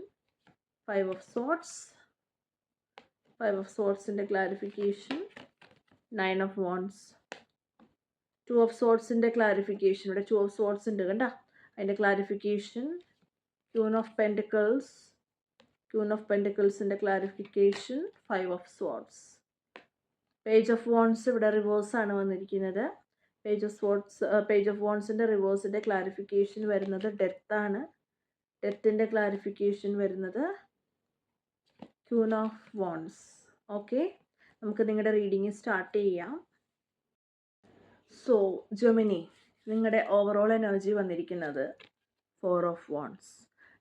5 of Swords, 5 of Swordsൻ്റെ ക്ലാരിഫിക്കേഷൻ, 9 of Wands, 2 of Swordsൻ്റെ ക്ലാരിഫിക്കേഷൻ. ഇവിടെ 2 of Swords ഉണ്ട് കണ്ടോ, അതിൻ്റെ ക്ലാരിഫിക്കേഷൻ, Queen of Pentaclesൻ്റെ clarification, 5 of Swords. Page of wands ഇവിടെ റിവേഴ്സാണ് വന്നിരിക്കുന്നത്. പേജ് ഓഫ് വോൺസിൻ്റെ റിവേഴ്സിൻ്റെ ക്ലാരിഫിക്കേഷൻ വരുന്നത് ഡെത്താണ്. ഡെത്തിൻ്റെ ക്ലാരിഫിക്കേഷൻ വരുന്നത് ക്യൂൻ ഓഫ് വോൺസ്. ഓക്കെ, നമുക്ക് നിങ്ങളുടെ റീഡിങ് സ്റ്റാർട്ട് ചെയ്യാം. സോ ജെമിനി, നിങ്ങളുടെ ഓവറോൾ എനർജി വന്നിരിക്കുന്നത് 4 of Wands.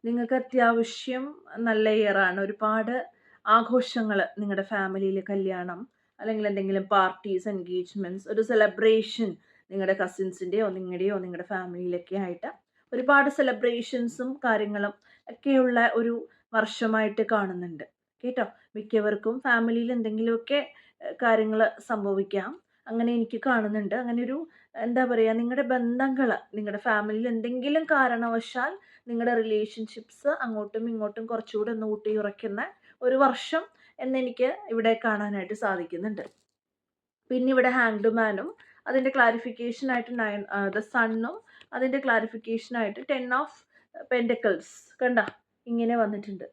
നിങ്ങൾക്ക് അത്യാവശ്യം നല്ല ഇയറാണ്. ഒരുപാട് ആഘോഷങ്ങൾ നിങ്ങളുടെ ഫാമിലിയിൽ, കല്യാണം അല്ലെങ്കിൽ എന്തെങ്കിലും പാർട്ടീസ്, എൻഗേജ്മെൻറ്റ്സ്, ഒരു സെലിബ്രേഷൻ നിങ്ങളുടെ കസിൻസിൻ്റെയോ നിങ്ങളുടെ ഫാമിലിയിലൊക്കെ ആയിട്ട് ഒരുപാട് സെലിബ്രേഷൻസും കാര്യങ്ങളും ഒക്കെയുള്ള ഒരു വർഷമായിട്ട് കാണുന്നുണ്ട്. കേട്ടോ. മിക്കവർക്കും ഫാമിലിയിൽ എന്തെങ്കിലുമൊക്കെ കാര്യങ്ങൾ സംഭവിക്കാം. അങ്ങനെ എനിക്ക് കാണുന്നുണ്ട്. അങ്ങനെ ഒരു എന്താ പറയുക, നിങ്ങളുടെ ബന്ധങ്ങൾ, നിങ്ങളുടെ ഫാമിലിയിൽ എന്തെങ്കിലും കാരണവശാൽ നിങ്ങളുടെ റിലേഷൻഷിപ്സ് അങ്ങോട്ടും ഇങ്ങോട്ടും കുറച്ചുകൂടി ഒന്ന് ഊട്ടിയുറയ്ക്കുന്ന ഒരു വർഷം എന്നെനിക്ക് ഇവിടെ കാണാനായിട്ട് സാധിക്കുന്നുണ്ട്. പിന്നെ ഇവിടെ ഹാങ്ഡ് മാനും അതിൻ്റെ ക്ലാരിഫിക്കേഷനായിട്ട് ദ സണ്ണും അതിൻ്റെ ക്ലാരിഫിക്കേഷനായിട്ട് 10 ഓഫ് പെൻറ്റക്കിൾസ് കണ്ട ഇങ്ങനെ വന്നിട്ടുണ്ട്.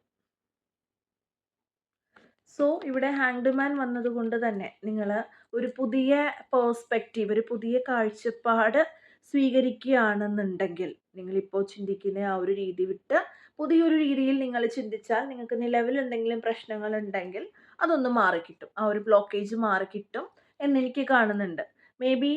സോ ഇവിടെ ഹാങ്ഡ് മാൻ വന്നതുകൊണ്ട് തന്നെ നിങ്ങൾ ഒരു പുതിയ പേഴ്സ്പെക്റ്റീവ്, ഒരു പുതിയ കാഴ്ചപ്പാട് സ്വീകരിക്കുകയാണെന്നുണ്ടെങ്കിൽ, നിങ്ങളിപ്പോൾ ചിന്തിക്കുന്ന ആ ഒരു രീതി വിട്ട് പുതിയൊരു രീതിയിൽ നിങ്ങൾ ചിന്തിച്ചാൽ നിങ്ങൾക്ക് നിലവിൽ എന്തെങ്കിലും പ്രശ്നങ്ങളുണ്ടെങ്കിൽ അതൊന്ന് മാറിക്കിട്ടും, ആ ഒരു ബ്ലോക്കേജ് മാറിക്കിട്ടും എന്നെനിക്ക് കാണുന്നുണ്ട്. മേ ബി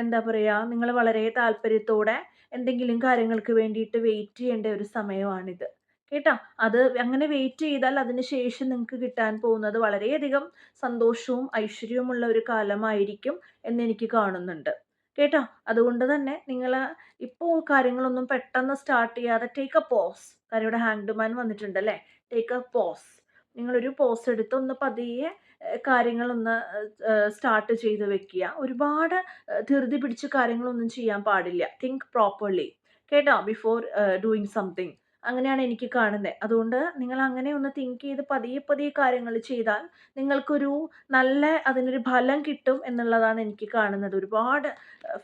എന്താ പറയുക, നിങ്ങൾ വളരെ താല്പര്യത്തോടെ എന്തെങ്കിലും കാര്യങ്ങൾക്ക് വേണ്ടിയിട്ട് വെയിറ്റ് ചെയ്യേണ്ട ഒരു സമയമാണിത് കേട്ടോ. അത് അങ്ങനെ വെയിറ്റ് ചെയ്താൽ അതിന് ശേഷം നിങ്ങൾക്ക് കിട്ടാൻ പോകുന്നത് വളരെയധികം സന്തോഷവും ഐശ്വര്യവുമുള്ള ഒരു കാലമായിരിക്കും എന്നെനിക്ക് കാണുന്നുണ്ട് കേട്ടോ. അതുകൊണ്ട് തന്നെ നിങ്ങൾ ഇപ്പോൾ കാര്യങ്ങളൊന്നും പെട്ടെന്ന് സ്റ്റാർട്ട് ചെയ്യാതെ ടേക്ക് എ പോസ്. കാര്യം ഇവിടെ ഹാങ്ഡ് മാൻ വന്നിട്ടുണ്ട് അല്ലേ. Take a pause. നിങ്ങളൊരു പോസ് എടുത്ത് ഒന്ന് പതിയെ കാര്യങ്ങളൊന്ന് സ്റ്റാർട്ട് ചെയ്ത് വെക്കുക. ഒരുപാട് ധൃതി പിടിച്ച് കാര്യങ്ങളൊന്നും ചെയ്യാൻ പാടില്ല. തിങ്ക് പ്രോപ്പർലി കേട്ടോ ബിഫോർ ഡൂയിങ് സംതിങ്. അങ്ങനെയാണ് എനിക്ക് കാണുന്നത്. അതുകൊണ്ട് നിങ്ങൾ അങ്ങനെ ഒന്ന് തിങ്ക് ചെയ്ത് പതിയെ പതിയെ കാര്യങ്ങൾ ചെയ്താൽ നിങ്ങൾക്കൊരു നല്ല അതിനൊരു ഫലം കിട്ടും എന്നുള്ളതാണ് എനിക്ക് കാണുന്നത്. ഒരുപാട്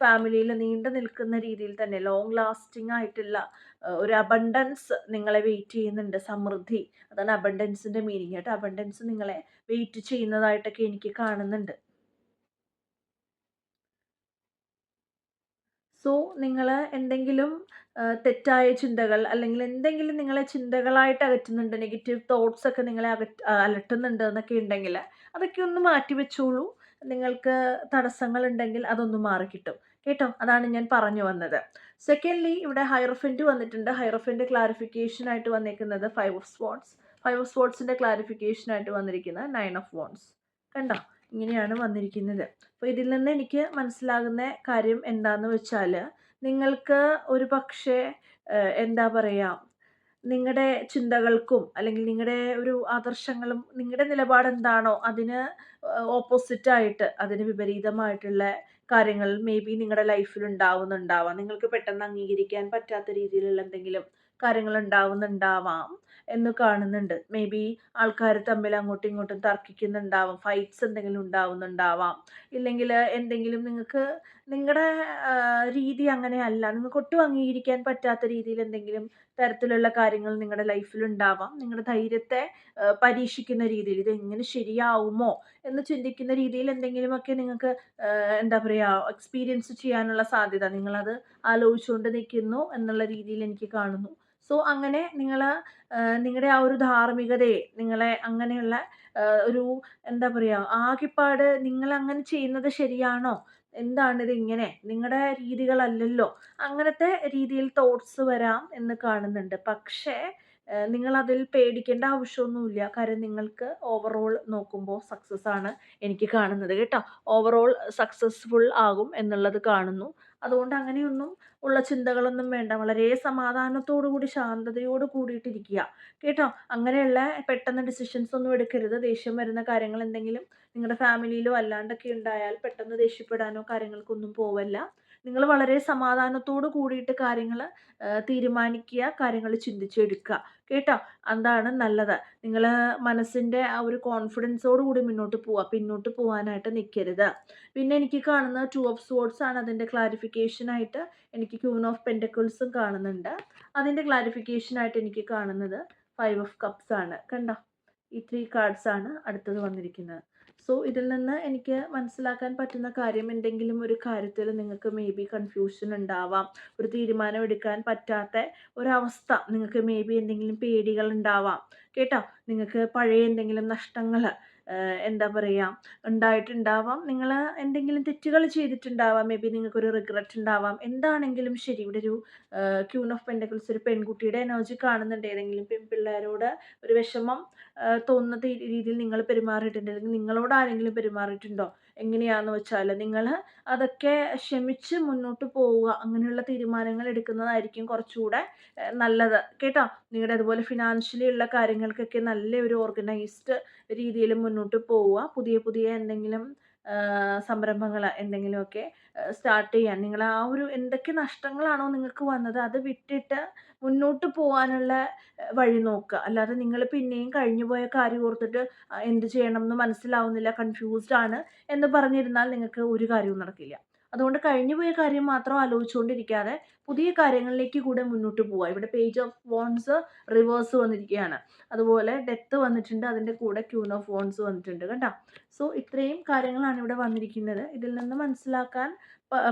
ഫാമിലിയിൽ നീണ്ടു നിൽക്കുന്ന രീതിയിൽ തന്നെ ലോങ് ലാസ്റ്റിംഗ് ആയിട്ടുള്ള ഒരു അബണ്ടൻസ് നിങ്ങളെ വെയിറ്റ് ചെയ്യുന്നുണ്ട്. സമൃദ്ധി, അതാണ് അബണ്ടൻസിൻ്റെ മീനിങ് കേട്ടോ. അബണ്ടൻസ് നിങ്ങളെ വെയിറ്റ് ചെയ്യുന്നതായിട്ടൊക്കെ എനിക്ക് കാണുന്നുണ്ട്. സോ നിങ്ങൾ എന്തെങ്കിലും തെറ്റായ ചിന്തകൾ അല്ലെങ്കിൽ എന്തെങ്കിലും നിങ്ങളെ ചിന്തകളായിട്ട് അകറ്റുന്നുണ്ട്, നെഗറ്റീവ് തോട്ട്സ് ഒക്കെ നിങ്ങളെ അലട്ടുന്നുണ്ട് എന്നൊക്കെ ഉണ്ടെങ്കിൽ അതൊക്കെ ഒന്ന് മാറ്റി വെച്ചോളൂ. നിങ്ങൾക്ക് തടസ്സങ്ങളുണ്ടെങ്കിൽ അതൊന്ന് മാറിക്കിട്ടും കേട്ടോ. അതാണ് ഞാൻ പറഞ്ഞു വന്നത്. സെക്കൻഡ്ലി ഇവിടെ ഹൈറോഫന്റ് വന്നിട്ടുണ്ട്. ഹൈറോഫന്റ് ക്ലാരിഫിക്കേഷനായിട്ട് വന്നിരിക്കുന്നത് 5 ഓഫ് സ്പോർട്സ്. 5 ഓഫ് സ്പോർട്സിൻ്റെ ക്ലാരിഫിക്കേഷനായിട്ട് വന്നിരിക്കുന്നത് 9 ഓഫ് വോൺസ് കണ്ടോ. ഇങ്ങനെയാണ് വന്നിരിക്കുന്നത്. അപ്പോൾ ഇതിൽ നിന്ന് എനിക്ക് മനസ്സിലാകുന്ന കാര്യം എന്താണെന്ന് വെച്ചാൽ, നിങ്ങൾക്ക് ഒരു പക്ഷേ എന്താ പറയുക, നിങ്ങളുടെ ചിന്തകൾക്കും അല്ലെങ്കിൽ നിങ്ങളുടെ ഒരു ആദർശങ്ങളും നിങ്ങളുടെ നിലപാട് എന്താണോ അതിന് ഓപ്പോസിറ്റായിട്ട്, അതിന് വിപരീതമായിട്ടുള്ള കാര്യങ്ങൾ മേ ബി നിങ്ങളുടെ ലൈഫിൽ ഉണ്ടാവുന്നുണ്ടാവാം. നിങ്ങൾക്ക് പെട്ടെന്ന് അംഗീകരിക്കാൻ പറ്റാത്ത രീതിയിലുള്ള എന്തെങ്കിലും കാര്യങ്ങൾ ഉണ്ടാവുന്നുണ്ടാവാം എന്ന് കാണുന്നുണ്ട്. മേ ബി ആൾക്കാർ തമ്മിൽ അങ്ങോട്ടും ഇങ്ങോട്ടും തർക്കിക്കുന്നുണ്ടാവാം, ഫൈറ്റ്സ് എന്തെങ്കിലും ഉണ്ടാവുന്നുണ്ടാവാം. ഇല്ലെങ്കിൽ എന്തെങ്കിലും നിങ്ങൾക്ക് നിങ്ങളുടെ രീതി അങ്ങനെയല്ല, നിങ്ങൾക്ക് ഒട്ടും അംഗീകരിക്കാൻ പറ്റാത്ത രീതിയിൽ എന്തെങ്കിലും തരത്തിലുള്ള കാര്യങ്ങൾ നിങ്ങളുടെ ലൈഫിൽ ഉണ്ടാവാം. നിങ്ങളുടെ ധൈര്യത്തെ പരീക്ഷിക്കുന്ന രീതിയിൽ ഇതെങ്ങനെ ശരിയാവുമോ എന്ന് ചിന്തിക്കുന്ന രീതിയിൽ എന്തെങ്കിലുമൊക്കെ നിങ്ങൾക്ക് എന്താ പറയുക എക്സ്പീരിയൻസ് ചെയ്യാനുള്ള സാധ്യത നിങ്ങളത് ആലോചിച്ചുകൊണ്ട് നിൽക്കുന്നു എന്നുള്ള രീതിയിൽ എനിക്ക് കാണുന്നു. സോ അങ്ങനെ നിങ്ങൾ നിങ്ങളുടെ ആ ഒരു ധാർമ്മികതയെ നിങ്ങളെ അങ്ങനെയുള്ള ഒരു എന്താ പറയുക ആകെപ്പാട് നിങ്ങൾ അങ്ങനെ ചെയ്യുന്നത് ശരിയാണോ, എന്താണിത് ഇങ്ങനെ, നിങ്ങളുടെ രീതികളല്ലല്ലോ, അങ്ങനത്തെ രീതിയിൽ തോട്ട്സ് വരാം എന്ന് കാണുന്നുണ്ട്. പക്ഷേ നിങ്ങളതിൽ പേടിക്കേണ്ട ആവശ്യമൊന്നുമില്ല. കാര്യം നിങ്ങൾക്ക് ഓവറോൾ നോക്കുമ്പോൾ സക്സസ് ആണ് എനിക്ക് കാണുന്നത് കേട്ടോ. ഓവറോൾ സക്സസ്ഫുൾ ആകും എന്നുള്ളത് കാണുന്നു. അതുകൊണ്ട് അങ്ങനെയൊന്നും ഉള്ള ചിന്തകളൊന്നും വേണ്ട. വളരെ സമാധാനത്തോടു കൂടി ശാന്തതയോട് കൂടിയിട്ടിരിക്കുക കേട്ടോ. അങ്ങനെയുള്ള പെട്ടെന്ന് ഡിസിഷൻസ് ഒന്നും എടുക്കരുത്. ദേഷ്യം വരുന്ന കാര്യങ്ങൾ എന്തെങ്കിലും നിങ്ങളുടെ ഫാമിലിയിലോ അല്ലാണ്ടൊക്കെ ഉണ്ടായാൽ പെട്ടെന്ന് ദേഷ്യപ്പെടാനോ കാര്യങ്ങൾക്കൊന്നും പോവല്ല. നിങ്ങൾ വളരെ സമാധാനത്തോട് കൂടിയിട്ട് കാര്യങ്ങൾ തീരുമാനിക്കുക, കാര്യങ്ങൾ ചിന്തിച്ചെടുക്കുക കേട്ടോ. അതാണ് നല്ലത്. നിങ്ങൾ മനസ്സിൻ്റെ ആ ഒരു കോൺഫിഡൻസോട് കൂടി മുന്നോട്ട് പോവുക, പിന്നോട്ട് പോകാനായിട്ട് നിൽക്കരുത്. പിന്നെ എനിക്ക് കാണുന്നത് 2 ഓഫ് സ്വർഡ്സ് ആണ്. അതിൻ്റെ ക്ലാരിഫിക്കേഷനായിട്ട് എനിക്ക് ക്യൂൻ ഓഫ് പെൻറ്റക്കിൾസും കാണുന്നുണ്ട്. അതിൻ്റെ ക്ലാരിഫിക്കേഷനായിട്ട് എനിക്ക് കാണുന്നത് 5 ഓഫ് കപ്സ് ആണ് കണ്ടോ. ഈ 3 കാർഡ്സ് ആണ് അടുത്തത് വന്നിരിക്കുന്നത്. സോ ഇതിൽ നിന്ന് എനിക്ക് മനസ്സിലാക്കാൻ പറ്റുന്ന കാര്യം, എന്തെങ്കിലും ഒരു കാര്യത്തിൽ നിങ്ങൾക്ക് മേ ബി കൺഫ്യൂഷൻ ഉണ്ടാവാം, ഒരു തീരുമാനം എടുക്കാൻ പറ്റാത്ത ഒരവസ്ഥ, നിങ്ങൾക്ക് മേ ബി എന്തെങ്കിലും പേടികൾ ഉണ്ടാവാം കേട്ടോ. നിങ്ങൾക്ക് പഴയ എന്തെങ്കിലും നഷ്ടങ്ങൾ എന്താ പറയുക ഉണ്ടായിട്ടുണ്ടാവാം. നിങ്ങൾ എന്തെങ്കിലും തെറ്റുകൾ ചെയ്തിട്ടുണ്ടാവാം. മേ ബി നിങ്ങൾക്കൊരു റിഗ്രറ്റ് ഉണ്ടാവാം. എന്താണെങ്കിലും ശരി, ഇവിടെ ഒരു ക്യൂൻ ഓഫ് പെൻറ്റക്കിൾസ് ഒരു പെൺകുട്ടിയുടെ എനർജി കാണുന്നുണ്ട്. ഏതെങ്കിലും പെൺപിള്ളേരോട് ഒരു വിഷമം തോന്നുന്ന രീതിയിൽ നിങ്ങൾ പെരുമാറിയിട്ടുണ്ട്, അല്ലെങ്കിൽ നിങ്ങളോട് ആരെങ്കിലും പെരുമാറിയിട്ടുണ്ടോ, എങ്ങനെയാണെന്ന് വെച്ചാൽ നിങ്ങൾ അതൊക്കെ ക്ഷമിച്ച് മുന്നോട്ട് പോവുക. അങ്ങനെയുള്ള തീരുമാനങ്ങൾ എടുക്കുന്നതായിരിക്കും കുറച്ചുകൂടെ നല്ലത് കേട്ടോ. നിങ്ങളുടെ അതുപോലെ ഫിനാൻഷ്യലി ഉള്ള കാര്യങ്ങൾക്കൊക്കെ നല്ലൊരു ഓർഗനൈസ്ഡ് രീതിയിൽ മുന്നോട്ട് പോവുക. പുതിയ പുതിയ എന്തെങ്കിലും സംരംഭങ്ങൾ എന്തെങ്കിലുമൊക്കെ സ്റ്റാർട്ട് ചെയ്യാൻ നിങ്ങൾ ആ ഒരു എന്തൊക്കെ നഷ്ടങ്ങളാണോ നിങ്ങൾക്ക് വന്നത് അത് വിട്ടിട്ട് മുന്നോട്ട് പോകാനുള്ള വഴി നോക്കുക. അല്ലാതെ നിങ്ങൾ പിന്നെയും കഴിഞ്ഞു പോയ കാര്യം ഓർത്തിട്ട് എന്ത് ചെയ്യണം എന്ന് മനസ്സിലാവുന്നില്ല, കൺഫ്യൂസ്ഡ് ആണ് എന്ന് പറഞ്ഞിരുന്നാൽ നിങ്ങൾക്ക് ഒരു കാര്യവും നടക്കില്ല. അതുകൊണ്ട് കഴിഞ്ഞു പോയ കാര്യം മാത്രം ആലോചിച്ചുകൊണ്ടിരിക്കാതെ പുതിയ കാര്യങ്ങളിലേക്ക് കൂടെ മുന്നോട്ട് പോവുക. ഇവിടെ പേജ് ഓഫ് വോൺസ് റിവേഴ്സ് വന്നിരിക്കുകയാണ്, അതുപോലെ ഡെത്ത് വന്നിട്ടുണ്ട്, അതിൻ്റെ കൂടെ ക്യൂൻ ഓഫ് വോൺസ് വന്നിട്ടുണ്ട് കേട്ടോ. സോ ഇത്രയും കാര്യങ്ങളാണ് ഇവിടെ വന്നിരിക്കുന്നത്. ഇതിൽ നിന്ന് മനസ്സിലാക്കാൻ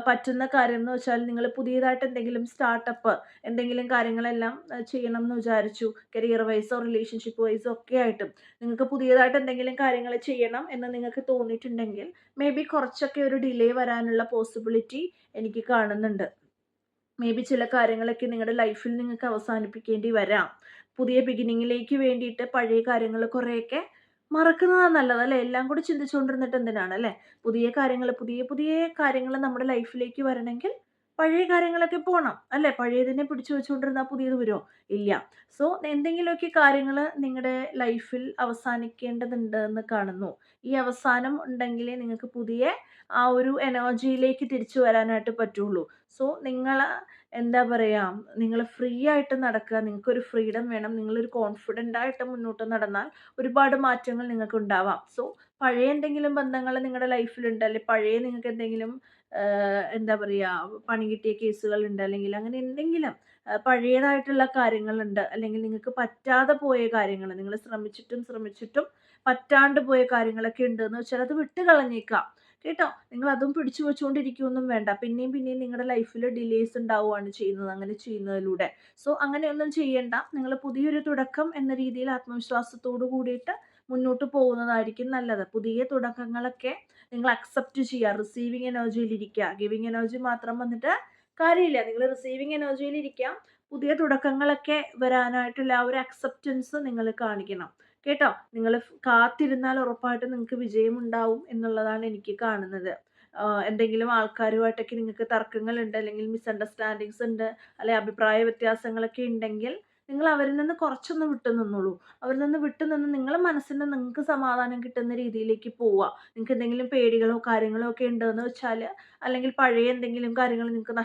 പറ്റുന്ന കാര്യം എന്ന് വെച്ചാൽ, നിങ്ങൾ പുതിയതായിട്ട് എന്തെങ്കിലും സ്റ്റാർട്ടപ്പ് എന്തെങ്കിലും കാര്യങ്ങളെല്ലാം ചെയ്യണം എന്ന് വിചാരിച്ചു, കരിയർ വൈസോ റിലേഷൻഷിപ്പ് വൈസോ ഒക്കെ ആയിട്ടും നിങ്ങൾക്ക് പുതിയതായിട്ട് എന്തെങ്കിലും കാര്യങ്ങൾ ചെയ്യണം എന്ന് നിങ്ങൾക്ക് തോന്നിയിട്ടുണ്ടെങ്കിൽ മേ ബി കുറച്ചൊക്കെ ഒരു ഡിലേ വരാനുള്ള പോസിബിലിറ്റി എനിക്ക് കാണുന്നുണ്ട്. മേ ബി ചില കാര്യങ്ങളൊക്കെ നിങ്ങളുടെ ലൈഫിൽ നിങ്ങൾക്ക് അവസാനിപ്പിക്കേണ്ടി വരാം. പുതിയ ബിഗിനിങ്ങിലേക്ക് വേണ്ടിയിട്ട് പഴയ കാര്യങ്ങൾ കുറേയൊക്കെ മറക്കുന്നതാണ് നല്ലത് അല്ലേ. എല്ലാം കൂടി ചിന്തിച്ചുകൊണ്ടിരുന്നിട്ട് എന്തിനാണ് അല്ലേ. പുതിയ പുതിയ കാര്യങ്ങൾ നമ്മുടെ ലൈഫിലേക്ക് വരണമെങ്കിൽ പഴയ കാര്യങ്ങളൊക്കെ പോകണം അല്ലേ. പഴയതിനെ പിടിച്ചു വെച്ചുകൊണ്ടിരുന്നാൽ പുതിയത് വരുമോ? ഇല്ല. സോ എന്തെങ്കിലുമൊക്കെ കാര്യങ്ങൾ നിങ്ങളുടെ ലൈഫിൽ അവസാനിക്കേണ്ടതുണ്ട് എന്ന് കാണുന്നു. ഈ അവസാനം ഉണ്ടെങ്കിലേ നിങ്ങൾക്ക് പുതിയ ആ ഒരു എനർജിയിലേക്ക് തിരിച്ചു വരാനായിട്ട് പറ്റുള്ളൂ. സോ നിങ്ങൾ എന്താ പറയുക, നിങ്ങൾ ഫ്രീ ആയിട്ട് നടക്കുക. നിങ്ങൾക്കൊരു ഫ്രീഡം വേണം. നിങ്ങളൊരു കോൺഫിഡൻ്റ് ആയിട്ട് മുന്നോട്ട് നടന്നാൽ ഒരുപാട് മാറ്റങ്ങൾ നിങ്ങൾക്ക് ഉണ്ടാവാം. സോ പഴയ എന്തെങ്കിലും ബന്ധങ്ങൾ നിങ്ങളുടെ ലൈഫിലുണ്ട്, അല്ലെങ്കിൽ പഴയ നിങ്ങൾക്ക് എന്തെങ്കിലും എന്താ പറയുക പണി കിട്ടിയ കേസുകളുണ്ട്, അല്ലെങ്കിൽ അങ്ങനെ എന്തെങ്കിലും പഴയതായിട്ടുള്ള കാര്യങ്ങളുണ്ട്, അല്ലെങ്കിൽ നിങ്ങൾക്ക് പറ്റാതെ പോയ കാര്യങ്ങൾ, നിങ്ങൾ ശ്രമിച്ചിട്ടും പറ്റാണ്ട് പോയ കാര്യങ്ങളൊക്കെ ഉണ്ടെന്ന് വെച്ചാൽ അത് വിട്ട് കളഞ്ഞേക്കാം കേട്ടോ. നിങ്ങൾ അതും പിടിച്ചു വെച്ചുകൊണ്ടിരിക്കുകയൊന്നും വേണ്ട. പിന്നെയും നിങ്ങളുടെ ലൈഫിൽ ഡിലേസ് ഉണ്ടാവുകയാണ് ചെയ്യുന്നത് അങ്ങനെ ചെയ്യുന്നതിലൂടെ. സോ അങ്ങനെയൊന്നും ചെയ്യണ്ട. നിങ്ങൾ പുതിയൊരു തുടക്കം എന്ന രീതിയിൽ ആത്മവിശ്വാസത്തോടു കൂടിയിട്ട് മുന്നോട്ട് പോകുന്നതായിരിക്കും നല്ലത്. പുതിയ തുടക്കങ്ങളൊക്കെ നിങ്ങൾ അക്സെപ്റ്റ് ചെയ്യുക. റിസീവിങ് എനർജിയിൽ ഇരിക്കുക. ഗിവിങ് എനർജി മാത്രം വന്നിട്ട് കാര്യമില്ല. നിങ്ങൾ റിസീവിങ് എനർജിയിൽ ഇരിക്കുക. പുതിയ തുടക്കങ്ങളൊക്കെ വരാനായിട്ടുള്ള ആ ഒരു അക്സെപ്റ്റൻസ് നിങ്ങൾ കാണിക്കണം കേട്ടോ. നിങ്ങൾ കാത്തിരുന്നാൽ ഉറപ്പായിട്ടും നിങ്ങൾക്ക് വിജയമുണ്ടാവും എന്നുള്ളതാണ് എനിക്ക് കാണുന്നത്. എന്തെങ്കിലും ആൾക്കാരുമായിട്ടൊക്കെ നിങ്ങൾക്ക് തർക്കങ്ങളുണ്ട്, അല്ലെങ്കിൽ മിസ്അണ്ടർസ്റ്റാൻഡിങ്സ് ഉണ്ട്, അല്ലെങ്കിൽ അഭിപ്രായ വ്യത്യാസങ്ങളൊക്കെ ഉണ്ടെങ്കിൽ നിങ്ങൾ അവരിൽ നിന്ന് കുറച്ചൊന്ന് വിട്ടു നിന്നോളൂ. അവരിൽ നിന്ന് വിട്ടു നിന്ന് നിങ്ങളുടെ മനസ്സിന് നിങ്ങൾക്ക് സമാധാനം കിട്ടുന്ന രീതിയിലേക്ക് പോവുക. നിങ്ങൾക്ക് എന്തെങ്കിലും പേടികളോ കാര്യങ്ങളോ ഒക്കെ ഉണ്ടെന്ന് വെച്ചാൽ, അല്ലെങ്കിൽ പഴയ എന്തെങ്കിലും കാര്യങ്ങൾ നിങ്ങൾക്ക്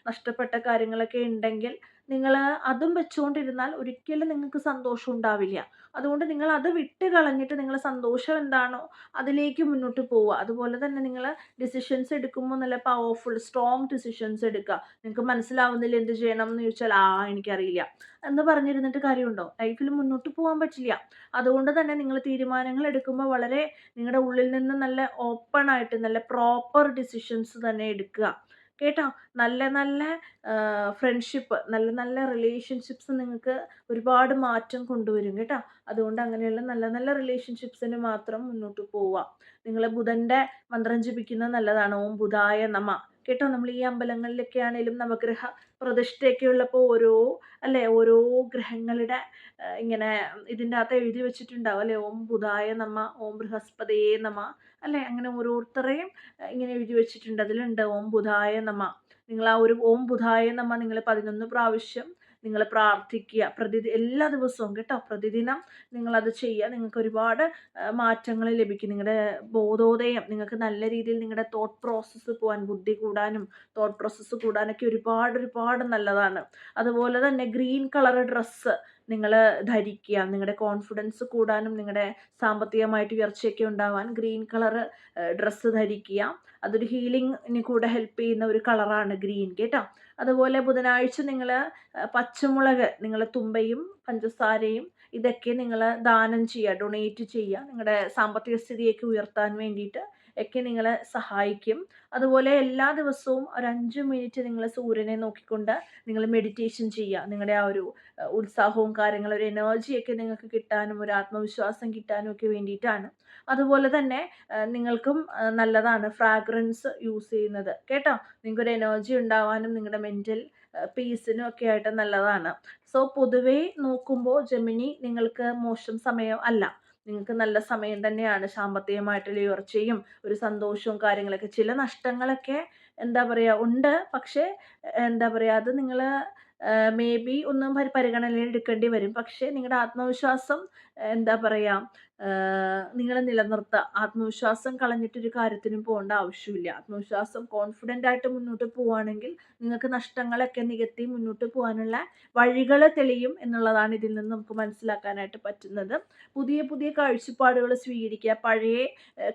നഷ്ടപ്പെട്ട കാര്യങ്ങളൊക്കെ ഉണ്ടെങ്കിൽ നിങ്ങൾ അതും വെച്ചുകൊണ്ടിരുന്നാൽ ഒരിക്കലും നിങ്ങൾക്ക് സന്തോഷം ഉണ്ടാവില്ല. അതുകൊണ്ട് നിങ്ങൾ അത് വിട്ട് കളഞ്ഞിട്ട് നിങ്ങളുടെ സന്തോഷം എന്താണോ അതിലേക്ക് മുന്നോട്ട് പോവുക. അതുപോലെ തന്നെ നിങ്ങൾ ഡിസിഷൻസ് എടുക്കുമ്പോൾ നല്ല പവർഫുൾ സ്ട്രോങ് ഡിസിഷൻസ് എടുക്കുക. നിങ്ങൾക്ക് മനസ്സിലാവുന്നില്ല എന്ത് ചെയ്യണം എന്ന് ചോദിച്ചാൽ എനിക്കറിയില്ല എന്ന് പറഞ്ഞിരുന്നിട്ട് കാര്യമുണ്ടോ? ലൈഫിൽ മുന്നോട്ട് പോകാൻ പറ്റില്ല. അതുകൊണ്ട് തന്നെ നിങ്ങൾ തീരുമാനങ്ങൾ എടുക്കുമ്പോൾ വളരെ നിങ്ങളുടെ ഉള്ളിൽ നിന്ന് നല്ല ഓപ്പൺ ആയിട്ട് നല്ല പ്രോപ്പർ ഡിസിഷൻസ് തന്നെ എടുക്കുക കേട്ടോ. നല്ല ഫ്രണ്ട്ഷിപ്പ്, നല്ല റിലേഷൻഷിപ്സ് നിങ്ങൾക്ക് ഒരുപാട് മാറ്റം കൊണ്ടുവരും കേട്ടോ. അതുകൊണ്ട് അങ്ങനെയുള്ള നല്ല റിലേഷൻഷിപ്സിന് മാത്രം മുന്നോട്ട് പോവുക. നിങ്ങൾ ബുധൻ്റെ മന്ത്രം ജപിക്കുന്നത് നല്ലതാണ്. ഓം ബുധായ നമ കേട്ടോ. നമ്മൾ ഈ അമ്പലങ്ങളിലൊക്കെ ആണെങ്കിലും നവഗ്രഹ പ്രതിഷ്ഠയൊക്കെ ഉള്ളപ്പോൾ ഓരോ ഗ്രഹങ്ങളുടെ ഇങ്ങനെ ഇതിൻ്റെ അകത്ത് എഴുതി വെച്ചിട്ടുണ്ടാവും അല്ലേ. ഓം ബുധായ നമ, ഓം ബൃഹസ്പതിയേ നമ അല്ലേ. അങ്ങനെ ഓരോരുത്തരെയും ഇങ്ങനെ എഴുതി വെച്ചിട്ടുണ്ട്. അതിലുണ്ട് ഓം ബുധായ നമ. നിങ്ങൾ ആ ഒരു ഓം ബുധായ നമ നിങ്ങൾ 11 പ്രാവശ്യം നിങ്ങൾ പ്രാർത്ഥിക്കുക എല്ലാ ദിവസവും കേട്ടോ. പ്രതിദിനം നിങ്ങളത് ചെയ്യുക. നിങ്ങൾക്ക് ഒരുപാട് മാറ്റങ്ങൾ ലഭിക്കും. നിങ്ങളുടെ ബോധോദയം നിങ്ങൾക്ക് നല്ല രീതിയിൽ നിങ്ങളുടെ തോട്ട് പ്രോസസ്സ് പോകാൻ, ബുദ്ധി കൂടാനും തോട്ട് പ്രോസസ്സ് കൂടാനൊക്കെ ഒരുപാട് നല്ലതാണ്. അതുപോലെ തന്നെ ഗ്രീൻ കളർ ഡ്രസ്സ് നിങ്ങൾ ധരിക്കുക. നിങ്ങളുടെ കോൺഫിഡൻസ് കൂടാനും നിങ്ങളുടെ സാമ്പത്തികമായിട്ട് ഉയർച്ചയൊക്കെ ഉണ്ടാവാൻ ഗ്രീൻ കളർ ഡ്രസ്സ് ധരിക്കുക. അതൊരു ഹീലിംഗിന് കൂടെ ഹെൽപ്പ് ചെയ്യുന്ന ഒരു കളറാണ് ഗ്രീൻ കേട്ടോ. അതുപോലെ ബുധനാഴ്ച നിങ്ങൾ പച്ചമുളക്, നിങ്ങൾ തുമ്പയും പഞ്ചസാരയും ഇതൊക്കെ നിങ്ങൾ ദാനം ചെയ്യുക, ഡൊണേറ്റ് ചെയ്യുക. നിങ്ങളുടെ സാമ്പത്തിക സ്ഥിതിയൊക്കെ ഉയർത്താൻ വേണ്ടിയിട്ട് ഒക്കെ നിങ്ങളെ സഹായിക്കും. അതുപോലെ എല്ലാ ദിവസവും ഒരു 5 മിനിറ്റ് നിങ്ങൾ സൂര്യനെ നോക്കിക്കൊണ്ട് നിങ്ങൾ മെഡിറ്റേഷൻ ചെയ്യുക. നിങ്ങളുടെ ആ ഒരു ഉത്സാഹവും കാര്യങ്ങളും ഒരു എനർജിയൊക്കെ നിങ്ങൾക്ക് കിട്ടാനും ഒരു ആത്മവിശ്വാസം കിട്ടാനും ഒക്കെ വേണ്ടിയിട്ടാണ്. അതുപോലെ തന്നെ നിങ്ങൾക്കും നല്ലതാണ് ഫ്രാഗ്രൻസ് യൂസ് ചെയ്യുന്നത് കേട്ടോ. നിങ്ങൾക്കൊരു എനർജി ഉണ്ടാവാനും നിങ്ങളുടെ മെൻ്റൽ പീസിനും ഒക്കെ ആയിട്ട് നല്ലതാണ്. സോ പൊതുവേ നോക്കുമ്പോൾ ജെമിനി നിങ്ങൾക്ക് മോശം സമയം അല്ല. നിങ്ങൾക്ക് നല്ല സമയം തന്നെയാണ്. സാമ്പത്തികമായിട്ടുള്ള ഉയർച്ചയും ഒരു സന്തോഷവും കാര്യങ്ങളൊക്കെ ചില നഷ്ടങ്ങളൊക്കെ എന്താ പറയുക ഉണ്ട്. പക്ഷേ എന്താ പറയുക അത് നിങ്ങൾ മേ ബി ഒന്നും പരിഗണനയിൽ എടുക്കേണ്ടി വരും. പക്ഷേ നിങ്ങളുടെ ആത്മവിശ്വാസം എന്താ പറയുക നിങ്ങൾ നിലനിർത്തുക. ആത്മവിശ്വാസം കളഞ്ഞിട്ടൊരു കാര്യത്തിനും പോകേണ്ട ആവശ്യമില്ല. ആത്മവിശ്വാസം കോൺഫിഡൻ്റ് ആയിട്ട് മുന്നോട്ട് പോവുകയാണെങ്കിൽ നിങ്ങൾക്ക് നഷ്ടങ്ങളൊക്കെ നികത്തി മുന്നോട്ട് പോകാനുള്ള വഴികൾ തെളിയും എന്നുള്ളതാണ് ഇതിൽ നിന്ന് നമുക്ക് മനസ്സിലാക്കാനായിട്ട് പറ്റുന്നത്. പുതിയ പുതിയ കാഴ്ചപ്പാടുകൾ സ്വീകരിക്കുക. പഴയ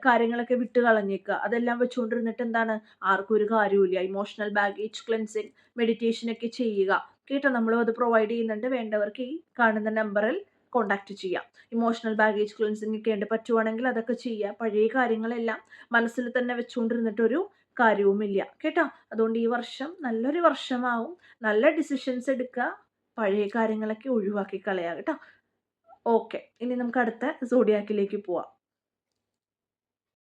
കാര്യങ്ങളൊക്കെ വിട്ട് കളഞ്ഞേക്കുക. അതെല്ലാം വെച്ചുകൊണ്ടിരുന്നിട്ട് എന്താണ് ആർക്കും ഒരു കാര്യമില്ല. ഇമോഷണൽ ബാഗേജ് ക്ലെൻസിങ് മെഡിറ്റേഷനൊക്കെ ചെയ്യുക കേട്ടോ. നമ്മളും അത് പ്രൊവൈഡ് ചെയ്യുന്നുണ്ട്. വേണ്ടവർക്ക് ഈ കാണുന്ന നമ്പറിൽ കോൺടാക്റ്റ് ചെയ്യാം. ഇമോഷണൽ ബാഗേജ് ക്ലെൻസിങ് ഒക്കെ ഉണ്ട്. പറ്റുവാണെങ്കിൽ അതൊക്കെ ചെയ്യുക. പഴയ കാര്യങ്ങളെല്ലാം മനസ്സിൽ തന്നെ വെച്ചുകൊണ്ടിരുന്നിട്ടൊരു കാര്യവുമില്ല കേട്ടോ. അതുകൊണ്ട് ഈ വർഷം നല്ലൊരു വർഷമാവും. നല്ല ഡിസിഷൻസ് എടുക്കുക. പഴയ കാര്യങ്ങളൊക്കെ ഒഴിവാക്കി കളയുക കേട്ടോ. ഓക്കെ, ഇനി നമുക്ക് അടുത്ത സോഡിയാക്കിലേക്ക് പോവാം.